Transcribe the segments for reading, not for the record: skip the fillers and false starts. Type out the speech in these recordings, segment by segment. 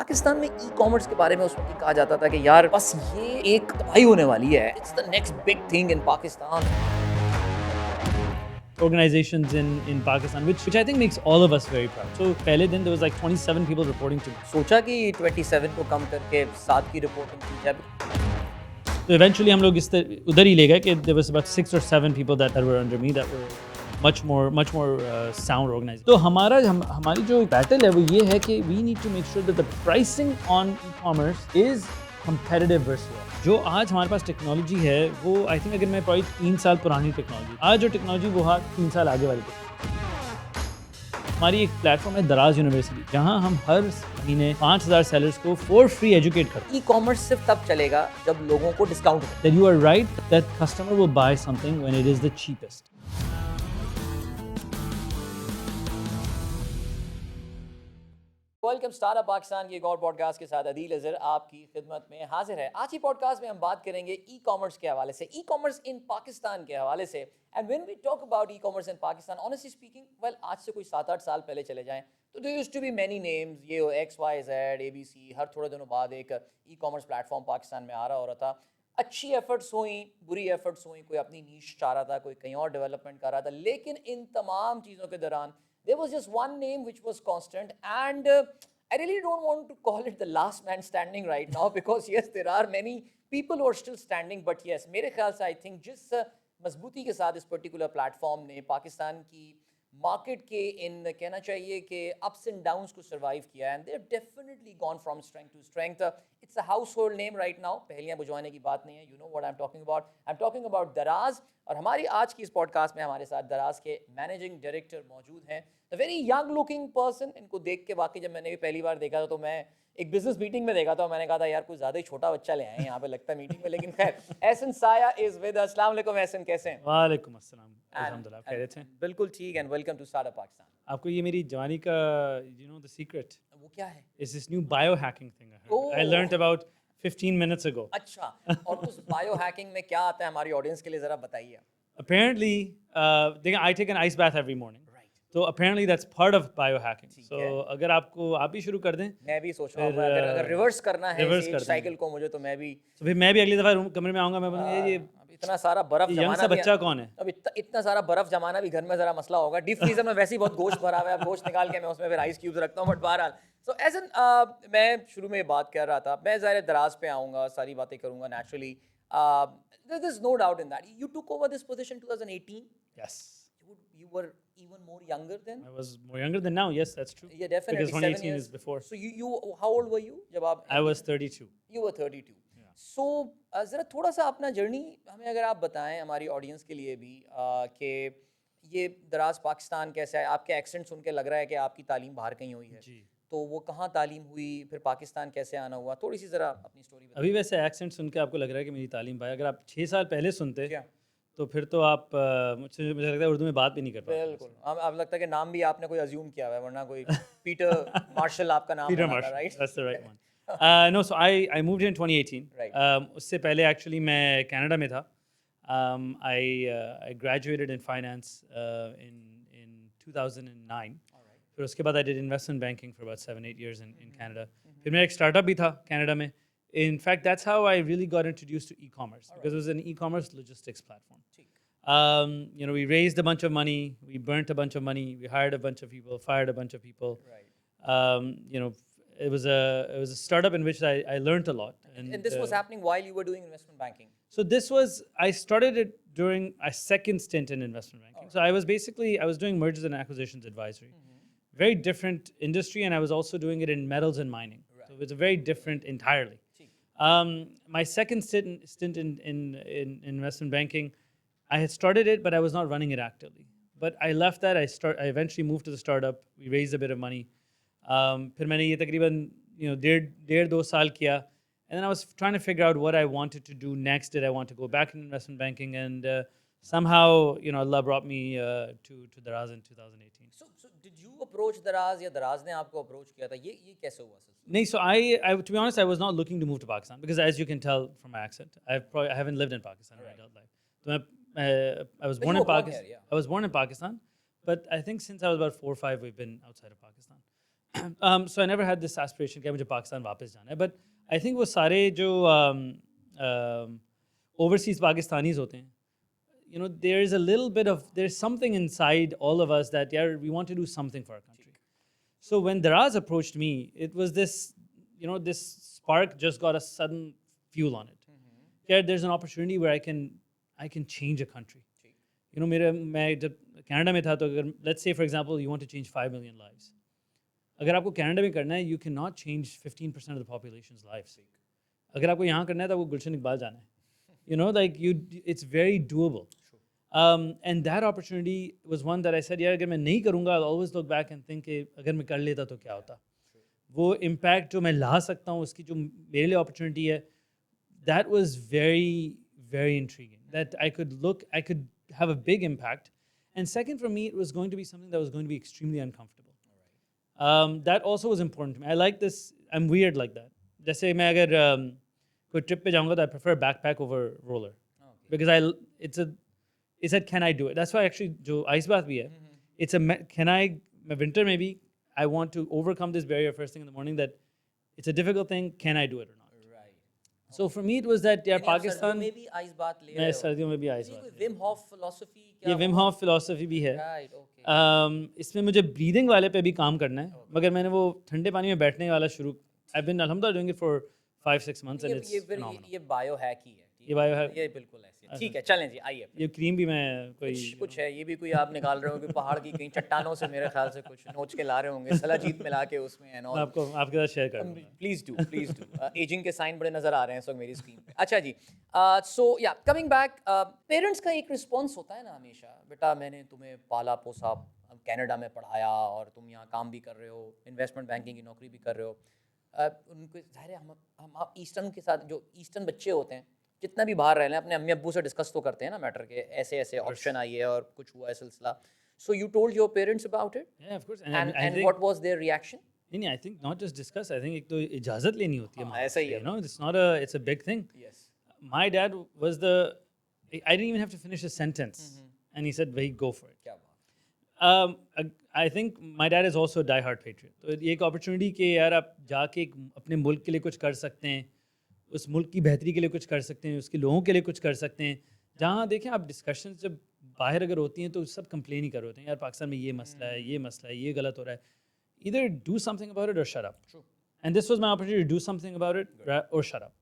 पाकिस्तान में ई-कॉमर्स के बारे में उस वक़्त ये कहा जाता था कि यार बस ये एक तबाही होने वाली है। It's the next big thing in Pakistan. organizations in Pakistan, which I think makes all of us very proud. So pehle din there was like 27 people reporting to me. सोचा कि 27 को कम करके 7 की रिपोर्टिंग की जाए। So eventually हम लोग उधर ही ले गए कि there was about 6 or 7 people that were under me that were much more sound organized. तो हमारी जो battle है वो ये है कि we need to make sure that the pricing on e-commerce is competitive versus जो आज हमारे पास टेक्नोलॉजी है वो आई थिंक अगर मैं probably 3 साल पुरानी टेक्नोलॉजी आज जो टेक्नोलॉजी वो 3 साल आगे वाली हमारी एक प्लेटफॉर्म है दराज यूनिवर्सिटी जहां हम हर महीने 5000 सेलर्स को फॉर फ्री एजुकेट करते हैं। ई-कॉमर्स सिर्फ तब चलेगा जब लोगों को डिस्काउंट मिले। That you are right that customer will buy something when it is the cheapest. Welcome startup Pakistan की एक और पॉडकास्ट के साथ अदील अजहर आपकी खिदमत में हाजिर है। आज की पॉडकास्ट में हम बात करेंगे ई कॉमर्स के हवाले से, ई कॉमर्स इन पाकिस्तान के हवाले से। And when we talk about e commerce in Pakistan, honestly speaking, well आज से कोई 7-8 साल पहले चले जाएं तो there used to be many names, ये XYZ ABC, हर थोड़े दिनों बाद एक ई कॉमर्स प्लेटफॉर्म पाकिस्तान में आ रहा था। अच्छी एफर्ट्स हुई, बुरी एफर्ट्स हुई, कोई अपनी नीश चाह रहा था, कोई कहीं और डेवलपमेंट कर रहा था, लेकिन इन तमाम चीज़ों के दौरान there was just one name which was constant, and I really don't want to call it the last man standing right now because yes, there are many people who are still standing, but yes, मेरे ख्याल से I think जिस मजबूती के साथ इस particular platform ने पाकिस्तान की मार्केट के इन कहना चाहिए कि अप्स एंड डाउन्स को सर्वाइव किया है, and they have definitely gone from strength to strength. It's a household name right now, पहलियां बुझवाने की बात नहीं है। You know what I am talking about, I am talking about Daraz. और हमारी आज की इस पॉडकास्ट में हमारे साथ दराज के मैनेजिंग डायरेक्टर मौजूद हैं, the very young looking person. इनको देख के वाकई जब मैंने भी पहली बार देखा था तो मैं एक बिजनेस मीटिंग में देखा था, मैंने कहा था यार कुछ ज़्यादा ही छोटा बच्चा ले आए यहाँ पे लगता है मीटिंग में, लेकिन खैर एहसन साया इज विद। अस्सलाम वालेकुम एहसन, कैसे हैं? वालेकुम अस्सलाम, अल्हम्दुलिल्लाह खैरियत हैं? बिल्कुल ठीक, and welcome to startup Pakistan. आपको ये मेरी जवानी का the secret वो क्या है? is this new biohacking thing I heard. I learned about 15 minutes ago. अच्छा, और उस बायो हैकिंग में क्या आता है हमारी ऑडियंस के लिए जरा बताइए। Apparently, I take an ice bath every morning. तो apparently that's part of biohacking. So अगर आप भी शुरू कर दें, मैं भी सोच रहा हूँ अगर रिवर्स करना है इस साइकिल को मुझे, तो मैं भी फिर मैं भी अगली दफा कमरे में आऊंगा, मैं बोलूँगा ये इतना सारा बर्फ जमाना सा बच्चा कौन है? अब इतना सारा बर्फ जमाना भी घर में जरा मसला होगा। डीप फ्रीजर में वैसे ही बहुत गोश्त भरा हुआ है, गोश्त निकाल के मैं उसमें फिर आइस क्यूब्स रखता हूँ। बट बहरहाल सो एज एन मैं शुरू में बात कर रहा था, मैं ज़ाहिर दराज पे आऊँगा, सारी बातें करूँगा naturally. There is no doubt in that you took over this position 2018। Yes. You were even more younger then? I was more younger than now. Yes, that's true. Yeah, definitely. Because 2018 is before. So you how old were you जब आप? I was 32. You were 32. Yeah. So ज़रा थोड़ा सा अपना journey हमें अगर आप बताएं हमारी ऑडियंस के लिए भी कि ये दराज पाकिस्तान कैसा है। आपके एक्सेंट सुन के लग रहा है कि आपकी तालीम बाहर कहीं हुई है। जी। तो वो कहाँ तालीम हुई, फिर पाकिस्तान कैसे आना हुआ, थोड़ी सी ज़रा अपनी स्टोरी बताइए। अभी वैसे एक्सेंट सुन के आपको लग रहा है कि मेरी तालीम बाहर, अगर आप 6 साल पहले सुनते तो फिर तो आप मुझे लगता है उर्दू में बात भी नहीं कर पाते। बिल्कुल, अब लगता है कि नाम भी आपने कोई अज्यूम किया हुआ है, वरना कोई पीटर मार्शल आपका नाम पीटर होना था, Marshall, right? that's the right one. No, so I moved here in 2018. Right. उससे पहले एक्चुअली मैं कनाडा में था. I graduated in finance in 2009. फिर उसके बाद I did investment banking for about 7-8 years in Canada. फिर मेरा एक स्टार्टअप भी था कनाडा में. In fact, that's how I really got introduced to e-commerce because it was an e-commerce logistics platform. We raised a bunch of money, we burnt a bunch of money, we hired a bunch of people, fired a bunch of people. Right. It was a startup in which I learned a lot. And this was happening while you were doing investment banking. So I started it during a second stint in investment banking. So I was doing mergers and acquisitions advisory. Very different industry, and I was also doing it in metals and mining. Right. So it was a very different entirely. My second stint in investment banking, I had started it, but I was not running it actively. But I left that. I eventually moved to the startup. We raised a bit of money. फिर मैंने ये तकरीबन 1.5-2 साल किया, and then I was trying to figure out what I wanted to do next. Did I want to go back in investment banking? And somehow, Allah brought me to Daraz in 2018. So did you approach Daraz या Daraz ने आपको approach किया था? ये कैसे हुआ? No, so I to be honest, I was not looking to move to Pakistan because, as you can tell from my accent, I haven't lived in Pakistan in my adult life. So I was born in Pakistan. I was born in Pakistan, but I think since I was about 4 or 5, we've been outside of Pakistan. So I never had this aspiration कि मुझे पाकिस्तान वापस जाना है, but I think वो सारे जो overseas Pakistanis होते हैं, you know, there is a little bit of, there's something inside all of us that, yeah, we want to do something for our country. So when Daraz approached me, it was this, you know, this spark just got a sudden fuel on it. Yeah, there's an opportunity where I can change a country. You know, मैं जब Canada में था तो अगर, let's say for example you want to change 5 million lives, अगर आपको Canada में करना है, you cannot change 15% of the population's lives. अगर आपको यहाँ करना है तो आपको गुलशन इकबाल जाना है. You know, like it's very doable. And that opportunity was one that I said, यार अगर मैं नहीं करूँगा, I'll always look back and think कि अगर मैं कर लेता तो क्या होता. वो impact जो मैं ला सकता हूँ, उसकी जो मेरे लिए opportunity है, that was very, very intriguing. That I could have a big impact. And second, for me, it was going to be something that was going to be extremely uncomfortable. That also was important to me. I like this. I'm weird like that. जैसे मैं अगर कोई trip पे जाऊँगा, तो I prefer backpack over roller, because it's that can I do it? That's why actually जो ice bath भी है, it's can I winter maybe I want to overcome this barrier first thing in the morning, that it's a difficult thing. Can I do it or not? So for me it was that यार पाकिस्तान में भी ice बात ले मैं रहे हो. सर्दियों में भी आइस ये बात कोई विम हॉफ फिलॉसफी ये क्या विम हॉफ फिलॉसफी भी है. राइट ओके इसमें मुझे ब्रीदिंग वाले पे भी काम करना है, मगर मैंने वो ठंडे पानी में बैठने वाला शुरू, I've been alhamdulillah doing it for 5-6 months and it's phenomenal. ये बायो हैक ही है. ये बायो हैक, ये बिल्कुल ऐसे है. ठीक है, चलें जी, आइए. ये क्रीम भी मैं कोई कुछ है, ये भी कोई आप निकाल रहे हो कि पहाड़ की कहीं चट्टानों से मेरे ख्याल से कुछ नोच के ला रहे होंगे, सलाजीत मिला के उसमें एंड ऑल. आपको आपके साथ शेयर कर दूंगा. Please do. एजिंग के साइन बड़े नजर आ रहे हैं इस वक्त मेरी स्क्रीन पे. अच्छा जी, सो या कमिंग बैक, पेरेंट्स का एक रिस्पॉन्स होता है ना हमेशा, बेटा मैंने तुम्हें पाला पोसा, कनाडा में पढ़ाया और तुम यहाँ काम भी कर रहे हो, इन्वेस्टमेंट बैंकिंग की नौकरी भी कर रहे हो. उनको जाहिर है हम ईस्टर्न के साथ, जो ईस्टर्न बच्चे होते हैं जितना भी बाहर रह लें, अपने अम्मी अब्बू से डिस्कस तो करते हैं ना मैटर के, ऐसे ऐसे ऑप्शन आई है और कुछ हुआ है सिलसिला. So you told your parents about it, Yeah, of course. And what was their reaction? नहीं, I think not just discuss. I think एक तो इजाज़त लेनी होती है. ऐसा ही है. You know, it's not it's a big thing. Yes. My dad was I didn't even have to finish a sentence, and he said, "Bhai, go for it." क्या बात. I think my dad is also a die-hard patriot. तो ये एक opportunity कि यार आप जाके अपने मुल्क के लिए कुछ कर सकते हैं, उस मुल्क की बेहतरी के लिए कुछ कर सकते हैं, उसके लोगों के लिए कुछ कर सकते हैं. जहाँ देखें आप डिस्कशन जब बाहर अगर होती हैं तो सब कंप्लेन ही कर रहे होते हैं, यार पाकिस्तान में ये मसला है, ये मसला है, ये गलत हो रहा है. Either do something about it or shut up. True. And this was my opportunity to do something about it or shut up.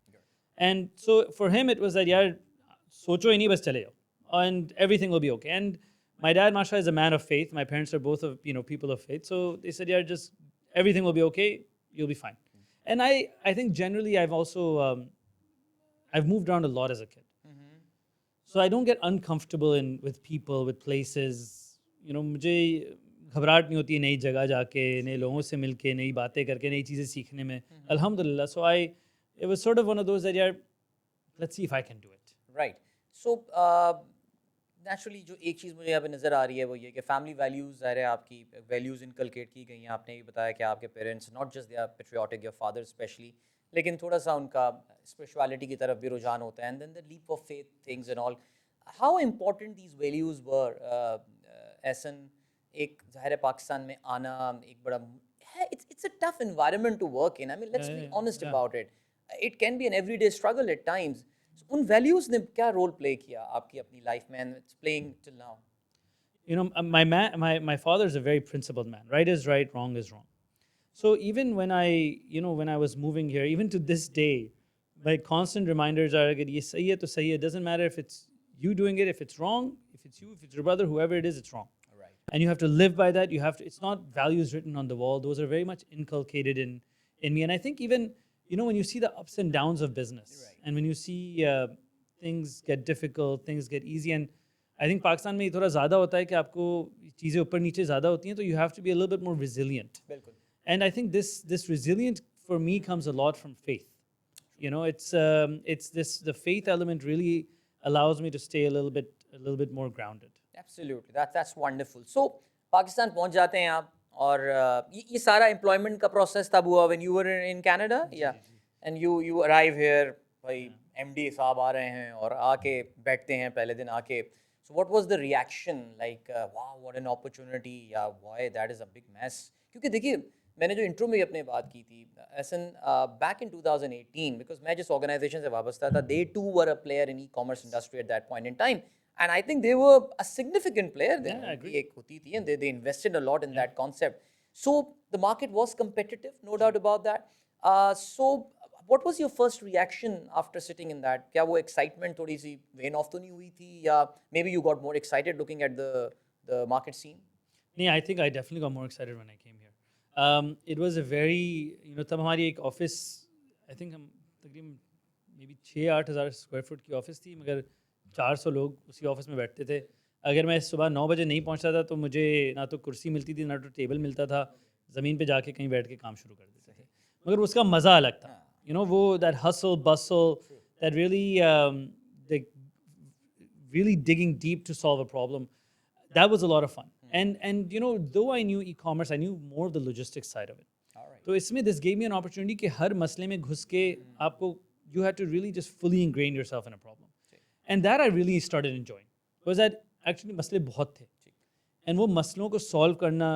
And so for him it was that यार सोचो ही नहीं, बस चले जाओ and everything will be okay. And my dad, mashallah, is a man of faith. My parents are both of people of faith. So they said, yeah, just everything will be okay. You'll be fine. And I think generally I've also I've moved around a lot as a kid. So I don't get uncomfortable with people, with places. You know, मुझे घबराहट नहीं होती है नई जगह जाके, नए लोगों से मिलके, नई बातें करके, नई चीज़ें सीखने में. Alhamdulillah. So it was sort of one of those that, yeah, let's see if I can do it. Right. So naturally जो एक चीज़ मुझे यहाँ पे नज़र आ रही है वो ये कि फैमिली वैल्यूज़ ज़ाहिर है आपकी वैल्यूज़ इनकलकेट की गई हैं. आपने ये बताया कि आपके parents not just they are patriotic, your father specially, लेकिन थोड़ा सा उनका स्पिरिचुअलिटी की तरफ भी रुझान होता है. And then the leap of faith things and all. How important these values were एहसन, एक ज़ाहिर है पाकिस्तान में आना एक बड़ा है, it's a tough environment to work in. I mean, let's be honest about it. It can be an everyday struggle at times. So, उन values ने क्या role play किया आपकी अपनी life में, and it's playing till now? You know, my father is a very principled man. Right is right, wrong is wrong. So even when I was moving here, even to this day, my constant reminders are that ये सही है तो सही है. It doesn't matter if it's you doing it, if it's wrong, if it's you, if it's your brother, whoever it is, it's wrong. Right. And you have to live by that. It's not values written on the wall. Those are very much inculcated in me. And I think even, when you see the ups and downs of business, Right. and when you see things get difficult, things get easy, and I think Pakistan में थोड़ा ज़्यादा होता है कि आपको चीज़ें ऊपर नीचे ज़्यादा होती हैं, तो you have to be a little bit more resilient. बिल्कुल. And I think this resilience for me comes a lot from faith. It's the faith element really allows me to stay a little bit more grounded. Absolutely. That's wonderful. So Pakistan पहुंच जाते हैं आप और ये सारा employment का process तब हुआ when you were in Canada, yeah, and you arrive here, भाई MD साहब आ रहे हैं और आके बैठते हैं पहले दिन आके. So what was the reaction like? Wow, what an opportunity! Yeah, boy, that is a big mess. क्योंकि देखिए मैंने जो इंट्रो में भी अपने बात की थी, एसन बैक इन 2018, बिकॉज मैं जिस ऑर्गेनाइजेशन से वाबस्ता था, they too were a player in e commerce industry at that point in time, and I think they were a significant player there. Yeah, I agree. एक होती थी and they invested a lot in that concept. So the market was competitive, no doubt about that. So what was your first reaction after sitting in that? क्या वो excitement थोड़ी सी wane off तो नहीं हुई थी, या maybe you got more excited looking at the market scene? Yeah, I think I definitely got more excited when I came here. It was a very, तब हमारी एक ऑफिस, I think हम तकरीबन maybe 6-8 हज़ार स्क्वायर फुट की office थी, मगर 400 लोग उसी ऑफिस में बैठते थे. अगर मैं सुबह 9 बजे नहीं पहुंचता था तो मुझे ना तो कुर्सी मिलती थी ना तो टेबल मिलता था, ज़मीन पे जाके कहीं बैठ के काम शुरू कर देते थे. मगर उसका मज़ा अलग था. वो that hustle bustle, that like really digging deep to solve a problem, that was a lot of fun. And though I knew e-commerce, I knew more of the logistics side of it. All right. तो इसमें this gave me an opportunity कि हर मसले में घुस के आपको you had to really just fully ingrain yourself in a problem. And that I really started enjoying. Was that actually मसले बहुत थे. And वो मसलों को solve करना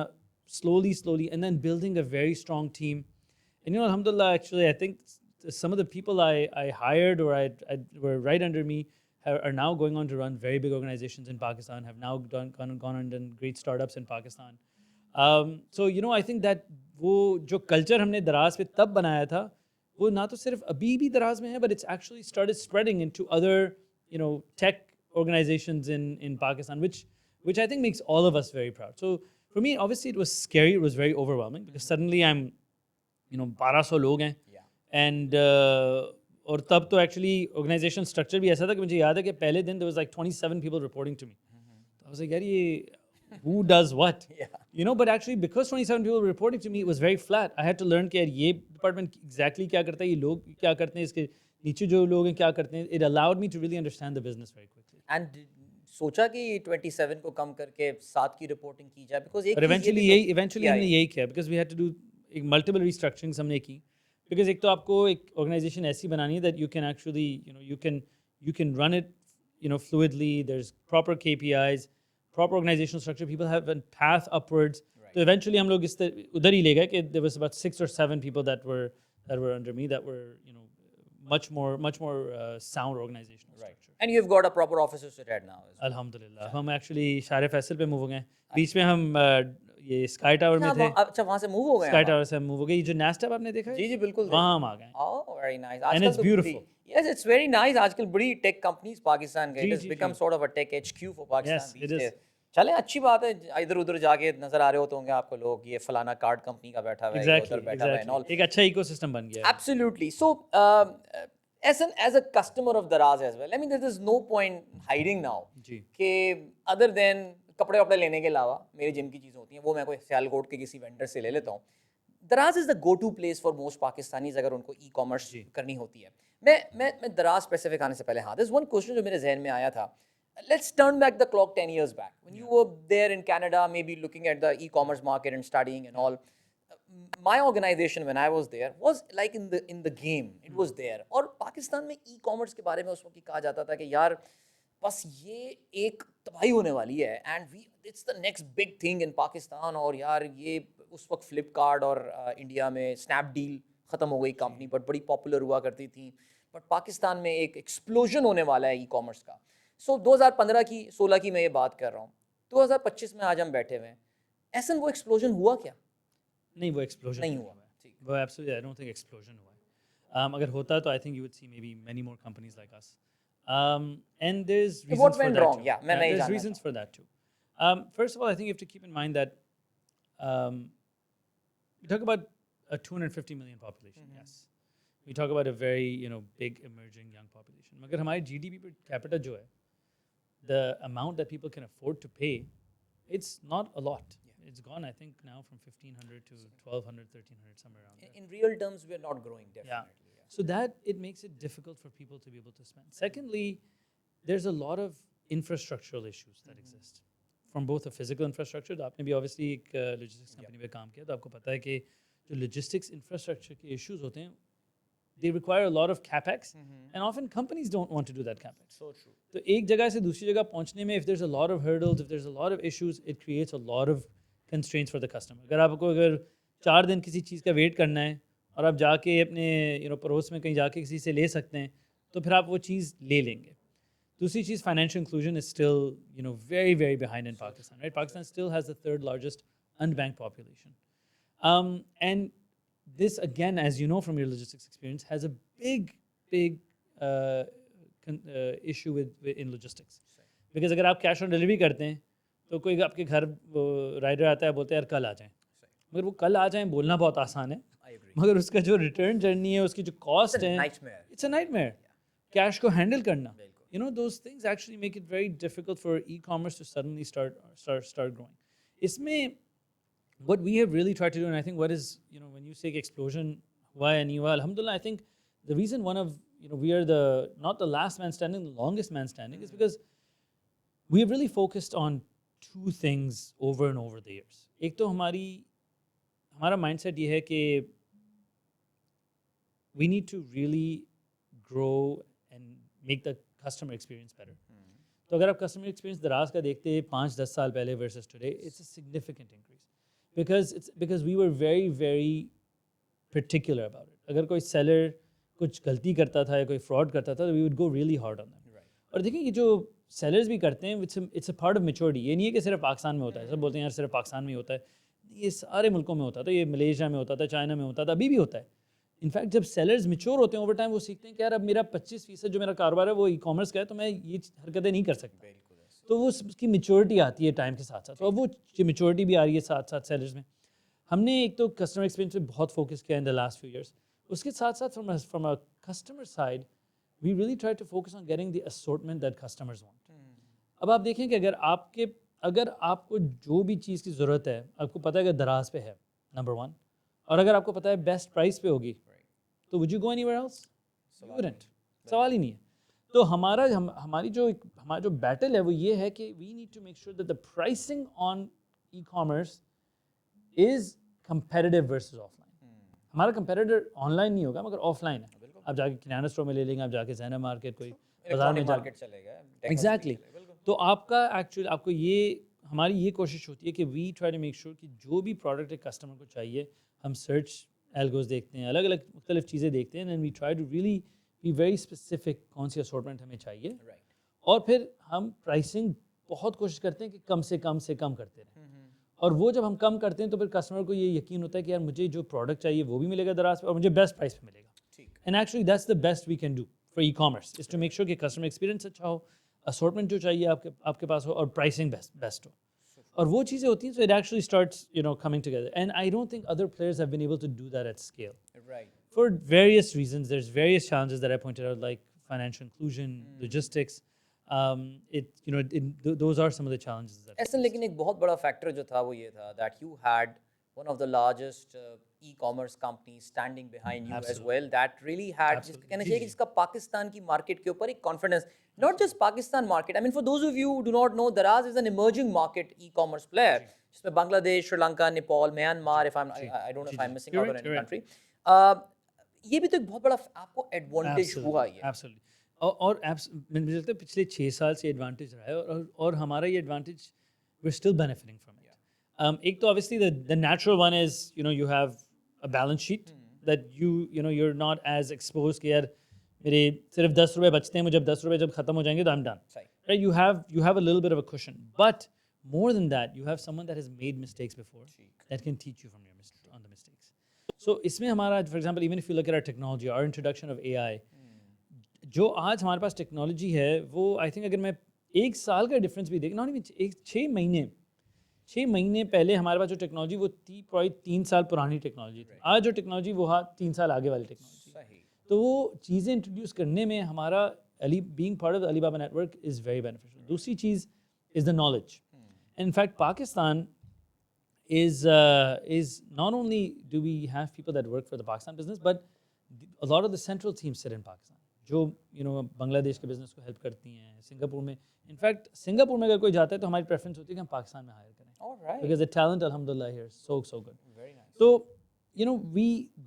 slowly, and then building a very strong team. And alhamdulillah, actually, I think some of the people I hired or I were right under me are now going on to run very big organizations in Pakistan, have now gone on and done great startups in Pakistan. So, I think that वो जो culture हमने दराज पे तब बनाया था, वो ना तो सिर्फ अभी भी दराज में है, but it's actually started spreading into other, tech organizations in Pakistan, which I think makes all of us very proud. So for me, obviously, it was scary. It was very overwhelming because suddenly I'm, 1200 लोग हैं. Yeah. And और तब तो actually organization structure भी ऐसा था कि मुझे याद है कि पहले दिन there was like 27 people reporting to me. So I was like, यार ये who does what? Yeah. But actually because 27 people were reporting to me, it was very flat. I had to learn कि यार ये department exactly क्या करता है, ये लोग क्या करते हैं, इसके नीचे जो लोग हैं क्या करते हैं. It allowed me to really understand the business very quickly. And सोचा कि 27 को कम करके 7 की रिपोर्टिंग की जाए, because एक But चीज़ ये eventually भी तो- हमने Yeah, यही किया because we had to do multiple restructurings हमने की. Because एक तो आपको एक organization ऐसी बनानी है that you can actually, you can run it, fluidly. There's proper KPIs, proper organizational structure. People have a path upwards. Right. So eventually हम लोग उधर ही ले गए कि there was about 6 or 7 people that were under me that were, much more sound organizational Right. structure. And you've got a proper office to sit at now as well. अल्हम्दुलिल्लाह हम actually शार फैसल पे मूव हो गए. बीच में हम ये sky tower में थे. अच्छा, वहाँ से मूव हो गए स्काई आप? टावर से हम मूव हो गए. ये जो नेस्टअप आपने देखा है, जी जी बिल्कुल. वहाँ हम आ गए. Oh, very nice. And आजकल it's तो beautiful. बड़ी- Yes, it's very nice. आजकल बड़ी टेक कंपनीज पाकिस्तान के. जी, It has ji, become ji. sort of a tech HQ for Pakistan Yes, these it is. days. चलें, अच्छी बात है. इधर उधर जाके नजर आ रहे होते होंगे आपको लोग, ये फलाना कार्ड कंपनी का बैठा हुआ है, ये उधर बैठा हुआ है and all. एक अच्छा इकोसिस्टम बन गया है. Absolutely. So, as a customer of Daraz as well, I mean, there is no point hiding now. जी. कि other than कपड़े वपड़े लेने के अलावा मेरी जिम की चीज़ें होती हैं, वो मैं कोई सियालकोट के किसी वेंडर से ले लेता हूँ. Daraz is the go to place for most Pakistanis अगर उनको ई कॉमर्स करनी होती है. मैं दराज स्पेसिफिक आने से पहले, हाँ, दिस वन क्वेश्चन जो मेरे जहन में आया था. Let's turn back the clock 10 years back. When you were there in Canada, maybe looking at the e-commerce market and studying and all, my organization when I was there was like in the game. It was there. और पाकिस्तान में e-commerce के बारे में उस वक्त कहा जाता था कि यार बस ये एक तबाही होने वाली है, and it's the next big thing in Pakistan. और यार ये उस वक्त फ्लिपकार्ट और इंडिया में स्नैपडील ख़त्म हो गई कंपनी, बट बड़ी पॉपुलर हुआ करती थी. बट पाकिस्तान में एक एक्सप्लोजन होने वाला है ई कॉमर्स का. सो 2015 की 16 की मैं ये बात कर रहा हूँ. 2025 में आज हम बैठे हुए हैं. ऐसा वो एक्सप्लोजन हुआ क्या? नहीं, वो एक्सप्लोजन नहीं हुआ. ठीक. वो absolutely I don't think explosion हुआ है. अगर होता तो I think you would see may be many more companies like us. And there's reasons What for went that wrong? too. Yeah, मैं नहीं there's जानना reasons था. for that too. First of all, I think you have to keep in mind that we talk about a 250 million population. Yes, we talk about a very big emerging young population. मगर हमारी GDP per capita जो है, the amount that people can afford to pay, it's not a lot. It's gone, I think, now from 1,500 to 1,200, 1,300, somewhere around there. In real terms, we are not growing, definitely. Yeah. So that it makes it difficult for people to be able to spend. Secondly, there's a lot of infrastructural issues that exist. From both a physical infrastructure, तो आपने भी obviously एक logistics company में काम किया, तो आपको पता है कि जो logistics infrastructure के issues होते हैं, they require a lot of capex, and often companies don't want to do that capex. So true. तो एक जगह से दूसरी जगह पहुंचने में, if there's a lot of hurdles, if there's a lot of issues, it creates a lot of constraints for the customer. अगर 4 दिन किसी चीज़ का वेट करना है और आप जाके अपने पड़ोस में कहीं जाके किसी से ले सकते हैं, तो फिर आप वो चीज़ ले लेंगे. दूसरी चीज़, financial inclusion is still very very behind in Pakistan, right? Pakistan still has the third largest unbanked population. And this, again, as you know from your logistics experience, has a big issue in logistics. Because अगर आप cash on delivery करते हैं तो कोई आपके घर rider आता है, बोलते हैं यार कल आ जाएं, मगर वो कल आ जाएं बोलना बहुत आसान है, मगर उसका जो रिटर्न जर्नी है, उसकी जो कॉस्ट है, इट्स अ नाइटमेयर. कैश को हैंडल करना, those things actually make it very difficult for e-commerce to suddenly start growing. इसमें what we have really tried to do, and I think what is, when you say explosion हुआ है नहीं हुआ, alhamdulillah, I think the reason one of, we are not the last man standing, the longest man standing, is because we have really focused on two things over and over the years. एक तो हमारा mindset ये है कि we need to really grow and make the customer experience better. तो अगर आप customer experience दराज का देखते हैं 5-10 साल पहले versus today, it's a significant increase because we were very very particular about it. अगर कोई seller कुछ गलती करता था या कोई fraud करता था, we would go really hard on them. और देखिए ये जो sellers भी करते हैं, it's a part of maturity. ये नहीं है कि सिर्फ पाकिस्तान में होता है. सब बोलते हैं यार सिर्फ पाकिस्तान में होता है. ये सारे मुल्कों में होता था, ये मलेशिया में होता था, चाइना में होता था, अभी भी होता है. इनफैक्ट जब सेलर्स मैच्योर होते हैं ओवर टाइम, वो सीखते हैं कि यार अब मेरा 25% जो मेरा कारोबार है वो ई-कॉमर्स का है, तो मैं ये हरकतें नहीं कर सकता. तो वो उसकी मैच्योरिटी आती है टाइम के साथ साथ. तो अब वो मैच्योरिटी भी आ रही है साथ साथ सेलर्स में. हमने एक तो कस्टमर एक्सपीरियंस पे बहुत फोकस किया in the last few years. उसके साथ साथ from a customer side we really try to focus on getting the assortment that customers want. अब आप देखें कि अगर आपको जो भी चीज़ की ज़रूरत है, आपको पता है कि दराज पे है, नंबर 1, और अगर आपको पता है बेस्ट प्राइस पे होगी, तो would you go anywhere else? You wouldn't. सवाल ही नहीं है. तो हमारा जो बैटल है वो ये है कि we need to make sure that the pricing on e-commerce is competitive versus offline. हमारा competitor online नहीं होगा, मगर offline है. आप जाके किराना स्टोर में ले लेंगे, आप जाके ज़ैना मार्केट कोई बाजार में जाके चलेगा. Exactly. तो हमारी ये कोशिश होती है कि we try to make sure कि जो भी प्रोडक्ट एक कस्टमर को चाहिए, हम सर्च एल्गोस देखते हैं, अलग अलग मुख्तलिफ चीज़ें देखते हैं, and we try to really be very specific कौन सी असॉर्टमेंट हमें चाहिए. और फिर हम प्राइसिंग बहुत कोशिश करते हैं कि कम से कम करते रहें. और वो जब हम कम करते हैं तो फिर कस्टमर को ये यकीन होता है कि यार मुझे जो प्रोडक्ट चाहिए वो भी मिलेगा दराज पे और मुझे बेस्ट प्राइस पे मिलेगा. And actually that's the best we can do for e commerce, is to make sure कि कस्टमर एक्सपीरियंस अच्छा हो, असॉर्टमेंट जो चाहिए आपके पास हो, और प्राइसिंग बेस्ट हो. और वो चीज़ें होती हैं, so it actually starts coming together, and I don't think other players have been able to do that at scale. Right. For various reasons, there's various challenges that I pointed out, like financial inclusion, logistics. Those are some of the challenges. ऐसा लेकिन एक बहुत बड़ा factor जो था वो ये था that you had one of the largest e-commerce companies standing behind you as well, that really had जिसका कहना चाहिए कि जिसका पाकिस्तान की मार्केट के ऊपर एक confidence, not just Pakistan market. I mean, for those of you who do not know, Daraz is an emerging market e-commerce player. जिसमें Bangladesh, Sri Lanka, Nepal, Myanmar, I don't know if I'm missing out on any country. ये भी तो एक बहुत बड़ा आपको advantage हुआ ये. Absolutely. और मुझे लगता है पिछले 6 साल से एडवांटेज रहा है, और हमारा ये advantage we're still benefiting from it. एक तो obviously the natural one is you have a balance sheet that you're not as exposed कि यार मेरे सिर्फ 10 रुपए बचते हैं, मुझे जब 10 रुपए जब खत्म हो जाएंगे तो I'm done. Right? You have a little bit of a cushion, but more than that, you have someone that has made mistakes before that can teach you from on the mistakes. So इसमें हमारा, for example, even if you look at our technology, our introduction of AI, जो आज हमारे पास technology है वो I think अगर मैं 1 साल का डिफरेंस भी देख, not even 6 महीने पहले हमारे पास जो टेक्नोलॉजी वो 3 साल पुरानी टेक्नोलॉजी थी. आज जो टेक्नोलॉजी वो 3 साल आगे वाली टेक्नोलॉजी. तो वो चीज़ें इंट्रोड्यूस करने में हमारा being part of the Alibaba network is very beneficial. दूसरी चीज़ is the knowledge. In fact, Pakistan is not only do we have people that work for the Pakistan business, but a lot of the central teams sit in Pakistan. जो बांग्लादेश के business को help करती हैं, Singapore में. In fact Singapore में अगर कोई जाता है तो हमारी प्रेफरेंस होती है कि हम पाकिस्तान में हायर करें, because the talent alhamdulillah here is so good. Very nice. So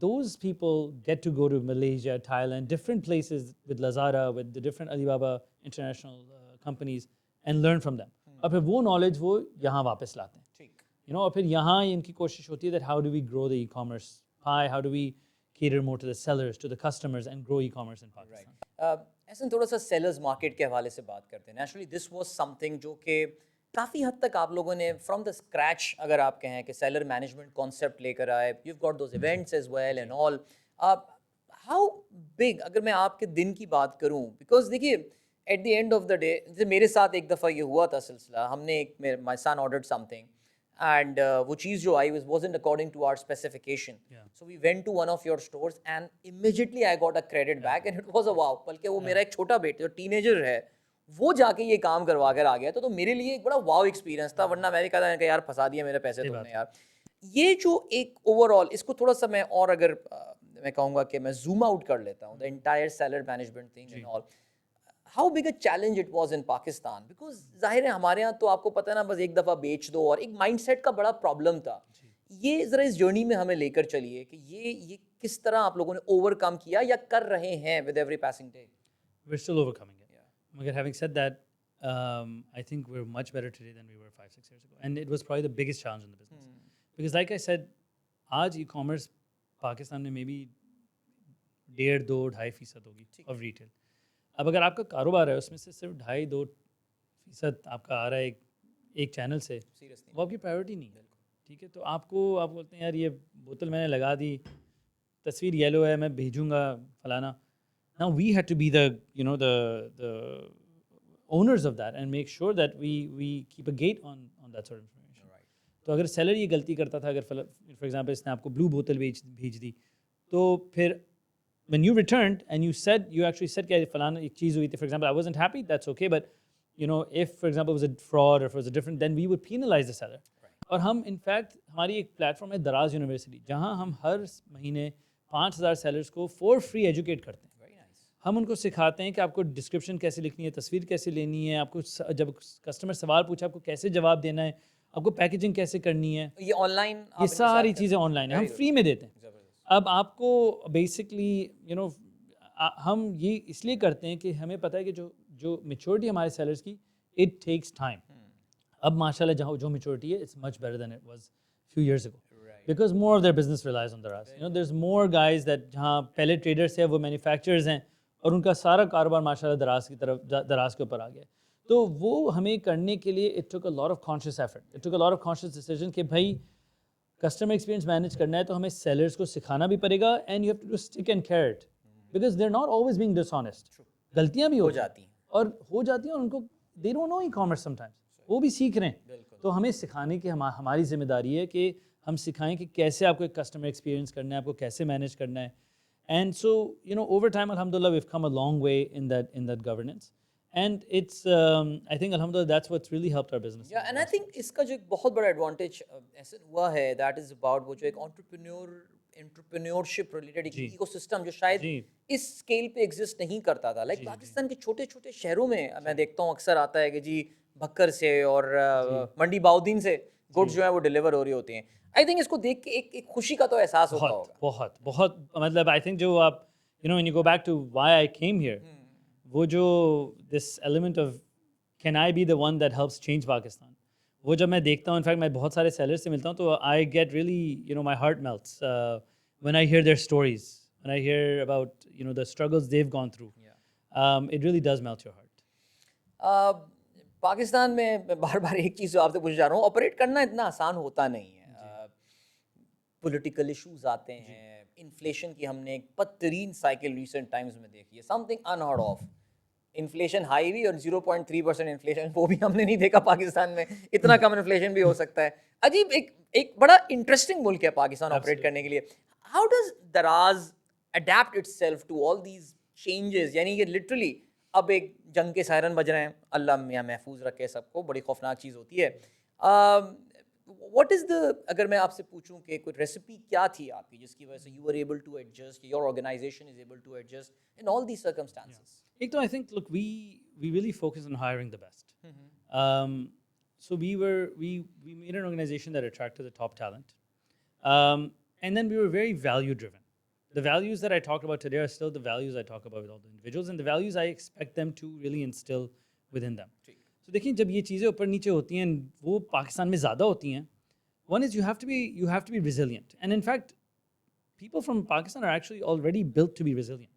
those people get to go to Malaysia, Thailand, different places with Lazada, with the different Alibaba international companies, and learn from them. और फिर वो knowledge वो यहाँ वापस लाते हैं. you know, और फिर यहाँ इनकी कोशिश होती है that how do we grow the e-commerce pie, how do we cater more to the sellers, to the customers and grow e-commerce in Pakistan. ऐसा थोड़ा सा सेलर्स मार्केट के हवाले से बात करते हैं. नेचुरली दिस वाज समथिंग जो कि काफ़ी हद तक आप लोगों ने फ्रॉम द स्क्रैच अगर आप कहें कि सेलर मैनेजमेंट कॉन्सेप्ट लेकर आए. You got those events as well and all. How big अगर मैं आपके दिन की बात करूं, बिकॉज देखिए at the end of the day, जैसे मेरे साथ एक दफ़ा ये हुआ था सिलसिला. हमने एक माई सन ऑर्डर्ड समथिंग and वो चीज़ जो आई wasn't according to our specification. So we went to one of your stores and immediately I got a credit back and it was a wow. बल्कि वो मेरा एक छोटा बेटा जो टीनेजर है वो जाके ये काम करवा कर आ गया तो मेरे लिए एक बड़ा वाव एक्सपीरियंस था. वरना मैं भी कहता कि यार फंसा दिया मेरे पैसे तुमने यार. ये जो एक ओवरऑल इसको थोड़ा सा मैं और अगर मैं कहूँगा कि मैं जूम आउट कर लेता हूँ the entire seller management thing and all. How big a challenge it was in Pakistan, because जाहिर है हमारे यहाँ तो आपको पता है ना बस एक दफ़ा बेच दो, और एक माइंडसेट का बड़ा प्रॉब्लम था. ये ज़रा इस जर्नी में हमें लेकर चलिए कि ये किस तरह आप लोगों ने ओवरकम किया या कर रहे हैं with every passing day. We're still overcoming it. But having said that, I think we're much better today than we were 5-6 years ago. And it was probably the biggest challenge in the business. Because like I said, आज e-commerce Pakistan में maybe 1.5-2.5% होगी of retail. अब अगर आपका कारोबार है उसमें से सिर्फ 2.5-3% आपका आ रहा है एक चैनल से, वो आपकी प्रायोरिटी नहीं है. ठीक है, तो आप बोलते हैं यार ये बोतल मैंने लगा दी, तस्वीर येलो है, मैं भेजूंगा फलाना. Now we had to be the owners of that and make sure that we keep a gate on that sort of information. Right. तो अगर सेलर ये गलती करता था, अगर फॉर एग्जांपल इसने आपको ब्लू बोतल भेज दी, तो फिर when you returned and you actually said कि फलाना एक चीज़ हुई थी, for example, I wasn't happy, that's okay, but you know, if for example it was a fraud or if it was a different, then we would penalize the seller. और हम in fact हमारी एक platform है दराज university, जहाँ हम हर महीने 5,000 sellers को फॉर फ्री एजुकेट करते हैं. हम उनको सिखाते हैं कि आपको डिस्क्रिप्शन कैसे लिखनी है, तस्वीर कैसे लेनी है, आपको जब कस्टमर सवाल पूछे आपको कैसे जवाब देना है, आपको पैकेजिंग कैसे करनी है. ये ऑनलाइन, ये सारी चीज़ें ऑनलाइन है, हम फ्री में देते हैं. अब आपको बेसिकली हम ये इसलिए करते हैं कि हमें पता है कि जो मैच्योरिटी हमारे सेलर्स की, इट टेक्स टाइम. अब माशाल्लाह जहाँ जो मैच्योरिटी है, it's much better than it was few years ago, because more of their business relies on Daraz. There is more guys that जहाँ पहले ट्रेडर्स हैं वो मैन्युफैक्चरर्स हैं और उनका सारा कारोबार माशाल्लाह दराज के ऊपर आ गया. तो वो हमें करने के लिए it took a lot of conscious effort, it took a lot of conscious decision कि भाई कस्टमर एक्सपीरियंस मैनेज करना है तो हमें सेलर्स को सिखाना भी पड़ेगा, and you have to do stick and care it, because they are not always being dishonest. गलतियां भी हो जाती हैं और उनको they don't know e-commerce sometimes, वो भी सीख रहे हैं. तो हमें सिखाने की हमारी जिम्मेदारी है कि हम सिखाएं कि कैसे आपको एक कस्टमर एक्सपीरियंस करना है, आपको कैसे मैनेज करना है. And so, over time, alhamdulillah, we've come a long way in that governance. And it's, I think, alhamdulillah, that's what's really helped our business. Yeah, and I think इसका जो एक बहुत बड़ा advantage ऐसा हुआ है, that is about वो जो एक entrepreneurship related ecosystem जो शायद इस scale पे exist नहीं करता था. Like पाकिस्तान के छोटे-छोटे शहरों में मैं देखता हूँ अक्सर आता है कि जी भक्कर से और मंडी बाउद्दीन से goods जो है वो deliver हो रही होती हैं. आई थिंक इसको देख के एक खुशी का तो एहसास होता होगा. बहुत मतलब आई थिंक जो आप when you go back to why I came here, वो जो this element of can I be the one that helps change Pakistan, वो जब मैं देखता हूँ, इनफैक्ट मैं बहुत सारे सेलर्स से मिलता हूँ, तो I get really my heart melts when I hear their stories, when I hear about the struggles they've gone through. It really does melt your heart. Pakistan में बार एक चीज़ आपसे पूछ जा रहा हूँ, ऑपरेट करना इतना आसान होता नहीं है. पॉलिटिकल इश्यूज आते हैं, इन्फ्लेशन की हमने एक बदतरीन साइकिल रिसेंट टाइम्स में देखी है, something unheard of. Inflation high भी और 0.3% इन्फ्लेशन, वो भी हमने नहीं देखा पाकिस्तान में. इतना कम इन्फ्लेशन भी हो सकता है. अजीब एक बड़ा इंटरेस्टिंग मुल्क है पाकिस्तान ऑपरेट करने के लिए. How does Daraz adapt itself to all these changes? यानी कि लिटरली अब एक जंग के सायरन बज रहे हैं, अल्लाह मियाँ महफूज रखे सबको, बड़ी खौफनाक चीज़ होती है. What is the, अगर मैं आपसे पूछूं कि कोई रेसिपी क्या थी आपकी जिसकी वजह से you were able to adjust, your organization is able to adjust in all these circumstances? एक तो I think, look, we really focus on hiring the best. So we made an organization that attracted the top talent, and then we were very value driven. The values that I talked about today are still the values I talk about with all the individuals, and the values I expect them to really instill within them. So देखिए, जब ये चीज़ें ऊपर नीचे होती हैं, वो पाकिस्तान में ज़्यादा होती हैं, one is you have to be resilient, and in fact, people from Pakistan are actually already built to be resilient.